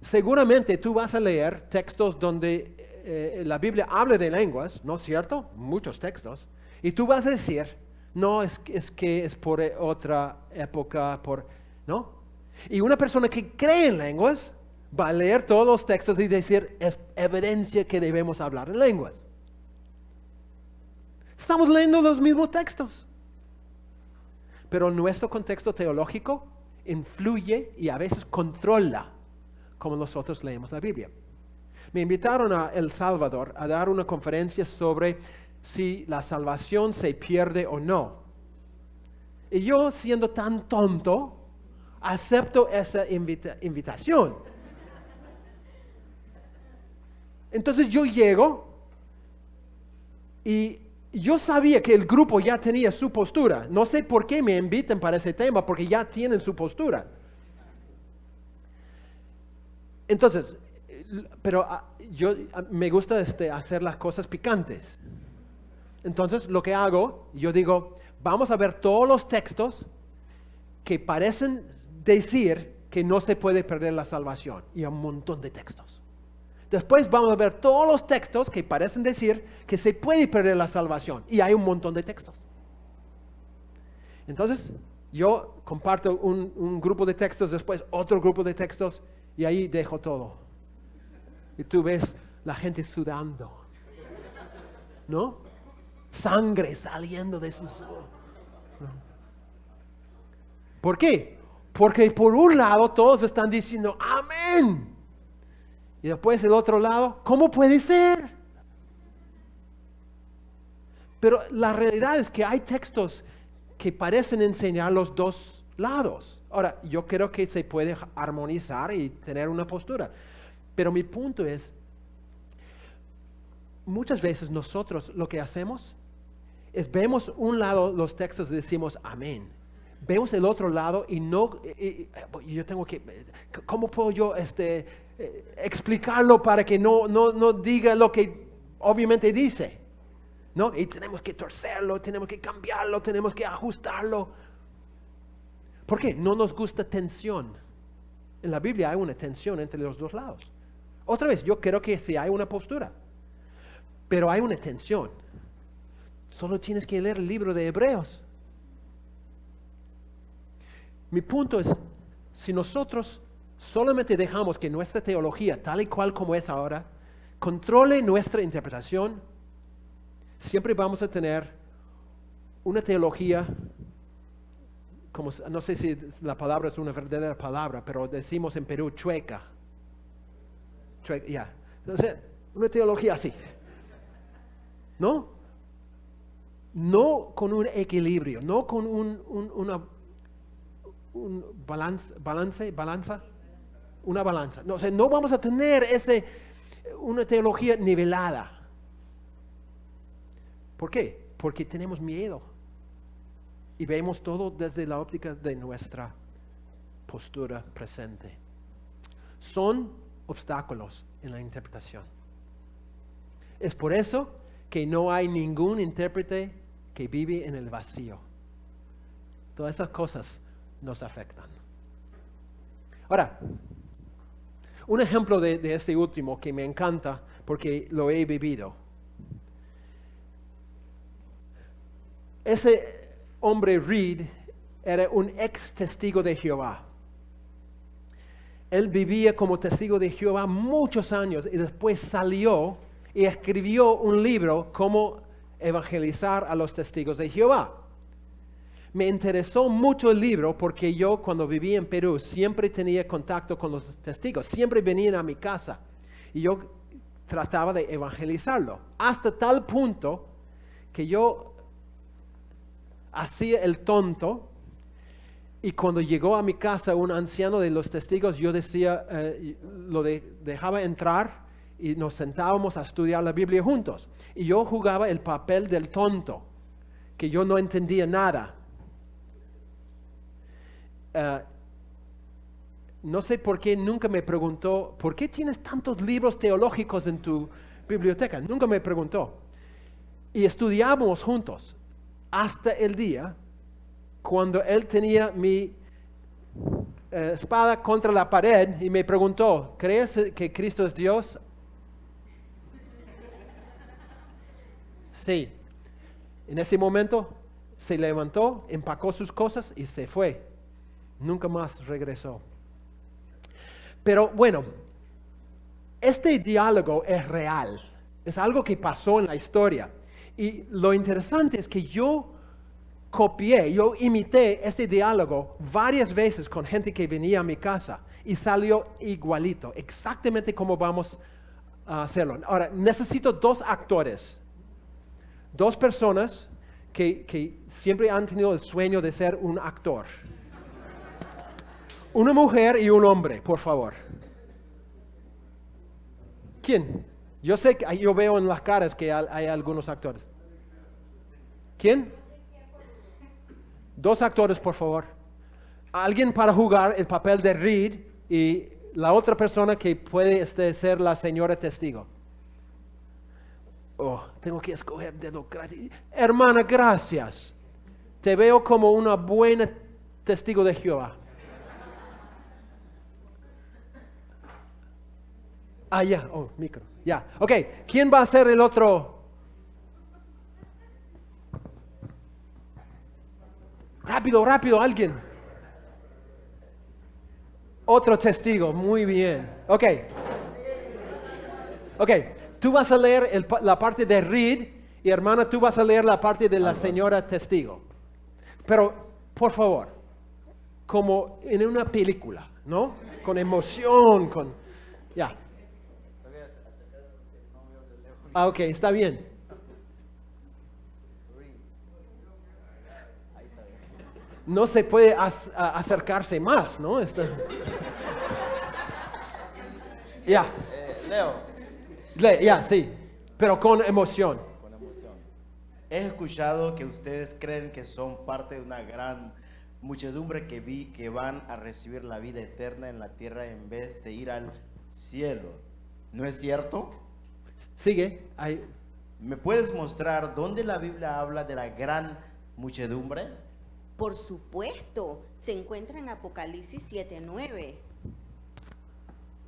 C: seguramente tú vas a leer textos donde la Biblia habla de lenguas, ¿no es cierto? Muchos textos. Y tú vas a decir, no, es que es por otra época, ¿no? Y una persona que cree en lenguas va a leer todos los textos y decir, es evidencia que debemos hablar en lenguas. Estamos leyendo los mismos textos. Pero nuestro contexto teológico influye y a veces controla cómo nosotros leemos la Biblia. Me invitaron a El Salvador a dar una conferencia sobre si la salvación se pierde o no. Y yo, siendo tan tonto, acepto esa invitación. Entonces yo llego y yo sabía que el grupo ya tenía su postura. No sé por qué me invitan para ese tema, porque ya tienen su postura. Entonces, pero me gusta hacer las cosas picantes. Entonces, lo que hago, yo digo, vamos a ver todos los textos que parecen decir que no se puede perder la salvación. Y un montón de textos. Después vamos a ver todos los textos que parecen decir que se puede perder la salvación. Y hay un montón de textos. Entonces, Yo comparto un grupo de textos, después otro grupo de textos y ahí dejo todo. Y tú ves la gente sudando, ¿no? Sangre saliendo de sus... ¿Por qué? Porque por un lado todos están diciendo amén. Y después el otro lado, ¿cómo puede ser? Pero la realidad es que hay textos que parecen enseñar los dos lados. Ahora, yo creo que se puede armonizar y tener una postura. Pero mi punto es, muchas veces nosotros lo que hacemos es vemos un lado los textos y decimos amén. Vemos el otro lado y no, yo tengo que, ¿cómo puedo yo explicarlo para que no diga lo que obviamente dice? ¿No? Y tenemos que torcerlo, tenemos que cambiarlo, tenemos que ajustarlo. ¿Por qué? No nos gusta tensión. En la Biblia hay una tensión entre los dos lados. Otra vez, yo creo que sí hay una postura, pero hay una tensión. Solo tienes que leer el libro de Hebreos. Mi punto es, si nosotros solamente dejamos que nuestra teología, tal y cual como es ahora, controle nuestra interpretación, siempre vamos a tener una teología, como, no sé si la palabra es una verdadera palabra, pero decimos en Perú chueca. Ya. Entonces, una teología así. ¿No? No con un equilibrio, no con una balanza. No, o sea, no vamos a tener una teología nivelada. ¿Por qué? Porque tenemos miedo y vemos todo desde la óptica de nuestra postura presente. Son obstáculos en la interpretación. Es por eso que no hay ningún intérprete que vive en el vacío. Todas estas cosas nos afectan. Ahora, un ejemplo de este último que me encanta porque lo he vivido. Ese hombre Reed era un ex testigo de Jehová. Él vivía como testigo de Jehová muchos años y después salió y escribió un libro cómo evangelizar a los testigos de Jehová. Me interesó mucho el libro porque yo cuando vivía en Perú siempre tenía contacto con los testigos, siempre venían a mi casa y yo trataba de evangelizarlo, hasta tal punto que yo hacía el tonto y cuando llegó a mi casa un anciano de los testigos, yo decía, dejaba entrar y nos sentábamos a estudiar la Biblia juntos. Y yo jugaba el papel del tonto, que yo no entendía nada. No sé por qué nunca me preguntó, ¿por qué tienes tantos libros teológicos en tu biblioteca? Nunca me preguntó. Y estudiábamos juntos hasta el día cuando él tenía mi espada contra la pared y me preguntó, ¿crees que Cristo es Dios? Sí. En ese momento se levantó, empacó sus cosas y se fue. Nunca más regresó. Pero bueno, este diálogo es real. Es algo que pasó en la historia. Y lo interesante es que yo imité este diálogo varias veces con gente que venía a mi casa y salió igualito, exactamente como vamos a hacerlo. Ahora, necesito dos actores, dos personas que siempre han tenido el sueño de ser un actor. Una mujer y un hombre, por favor. ¿Quién? Yo sé que yo veo en las caras que hay algunos actores. ¿Quién? Dos actores, por favor. Alguien para jugar el papel de Reed y la otra persona que puede ser la señora testigo. Oh, tengo que escoger dedo. Hermana, gracias. Te veo como una buena testigo de Jehová. Ah, ya, micro, ya. Ok, ¿quién va a ser el otro? Rápido, rápido, alguien. Otro testigo, muy bien. Ok. Ok, tú vas a leer la parte de Reed y hermana, tú vas a leer la parte de la señora testigo. Pero, por favor, como en una película, ¿no? Con emoción, con... Ya. Ah, ok, está bien. No se puede acercarse más, ¿no? Ya.
I: Leo,
C: Ya, sí, pero con emoción.
I: con emoción. He escuchado que ustedes creen que son parte de una gran muchedumbre que van a recibir la vida eterna en la tierra en vez de ir al cielo. ¿No es cierto?
C: Sigue.
I: ¿Me puedes mostrar dónde la Biblia habla de la gran muchedumbre?
J: Por supuesto, se encuentra en Apocalipsis 7:9.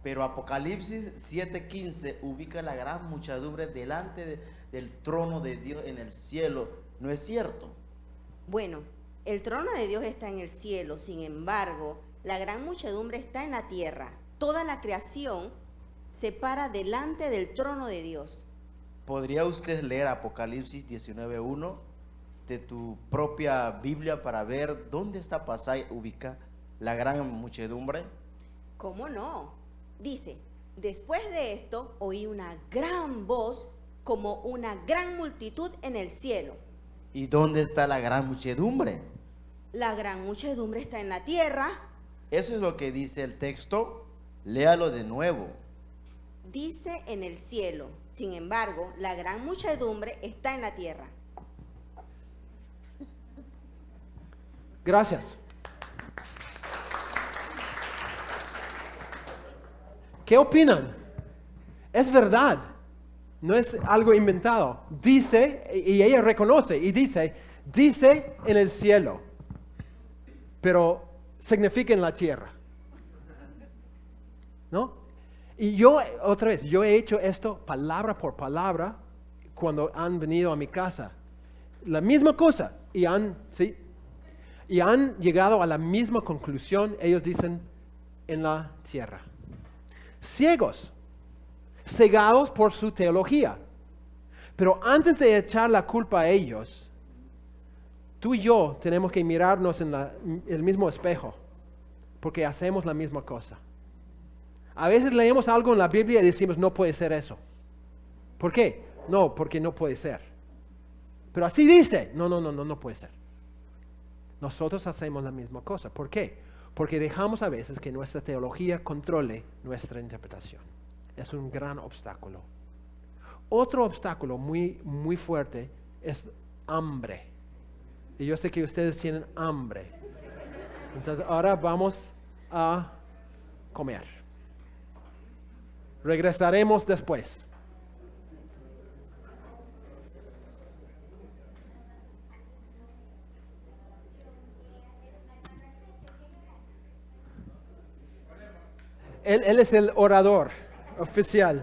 I: Pero Apocalipsis 7:15 ubica la gran muchedumbre delante del trono de Dios en el cielo. ¿No es cierto?
J: Bueno, el trono de Dios está en el cielo, sin embargo, la gran muchedumbre está en la tierra. Toda la creación se para delante del trono de Dios.
I: ¿Podría usted leer Apocalipsis 19:1 de tu propia Biblia para ver dónde está pasaje ubica la gran muchedumbre?
J: ¿Cómo no? Dice, después de esto oí una gran voz como una gran multitud en el cielo.
I: ¿Y dónde está la gran muchedumbre?
J: La gran muchedumbre está en la tierra.
I: Eso es lo que dice el texto. Léalo de nuevo.
J: Dice en el cielo. Sin embargo, la gran muchedumbre está en la tierra.
C: Gracias. ¿Qué opinan? Es verdad. No es algo inventado. Dice, y ella reconoce, y dice en el cielo, pero significa en la tierra. ¿No? Y yo, otra vez, yo he hecho esto palabra por palabra cuando han venido a mi casa. La misma cosa, y han llegado a la misma conclusión. Ellos dicen, en la tierra. Ciegos, cegados por su teología. Pero antes de echar la culpa a ellos, tú y yo tenemos que mirarnos en el mismo espejo, porque hacemos la misma cosa. A veces leemos algo en la Biblia y decimos, no puede ser eso. ¿Por qué? No, porque no puede ser. Pero así dice, no puede ser. Nosotros hacemos la misma cosa. ¿Por qué? Porque dejamos a veces que nuestra teología controle nuestra interpretación. Es un gran obstáculo. Otro obstáculo muy, muy fuerte es hambre. Y yo sé que ustedes tienen hambre. Entonces ahora vamos a comer. Regresaremos después. Él es el orador oficial.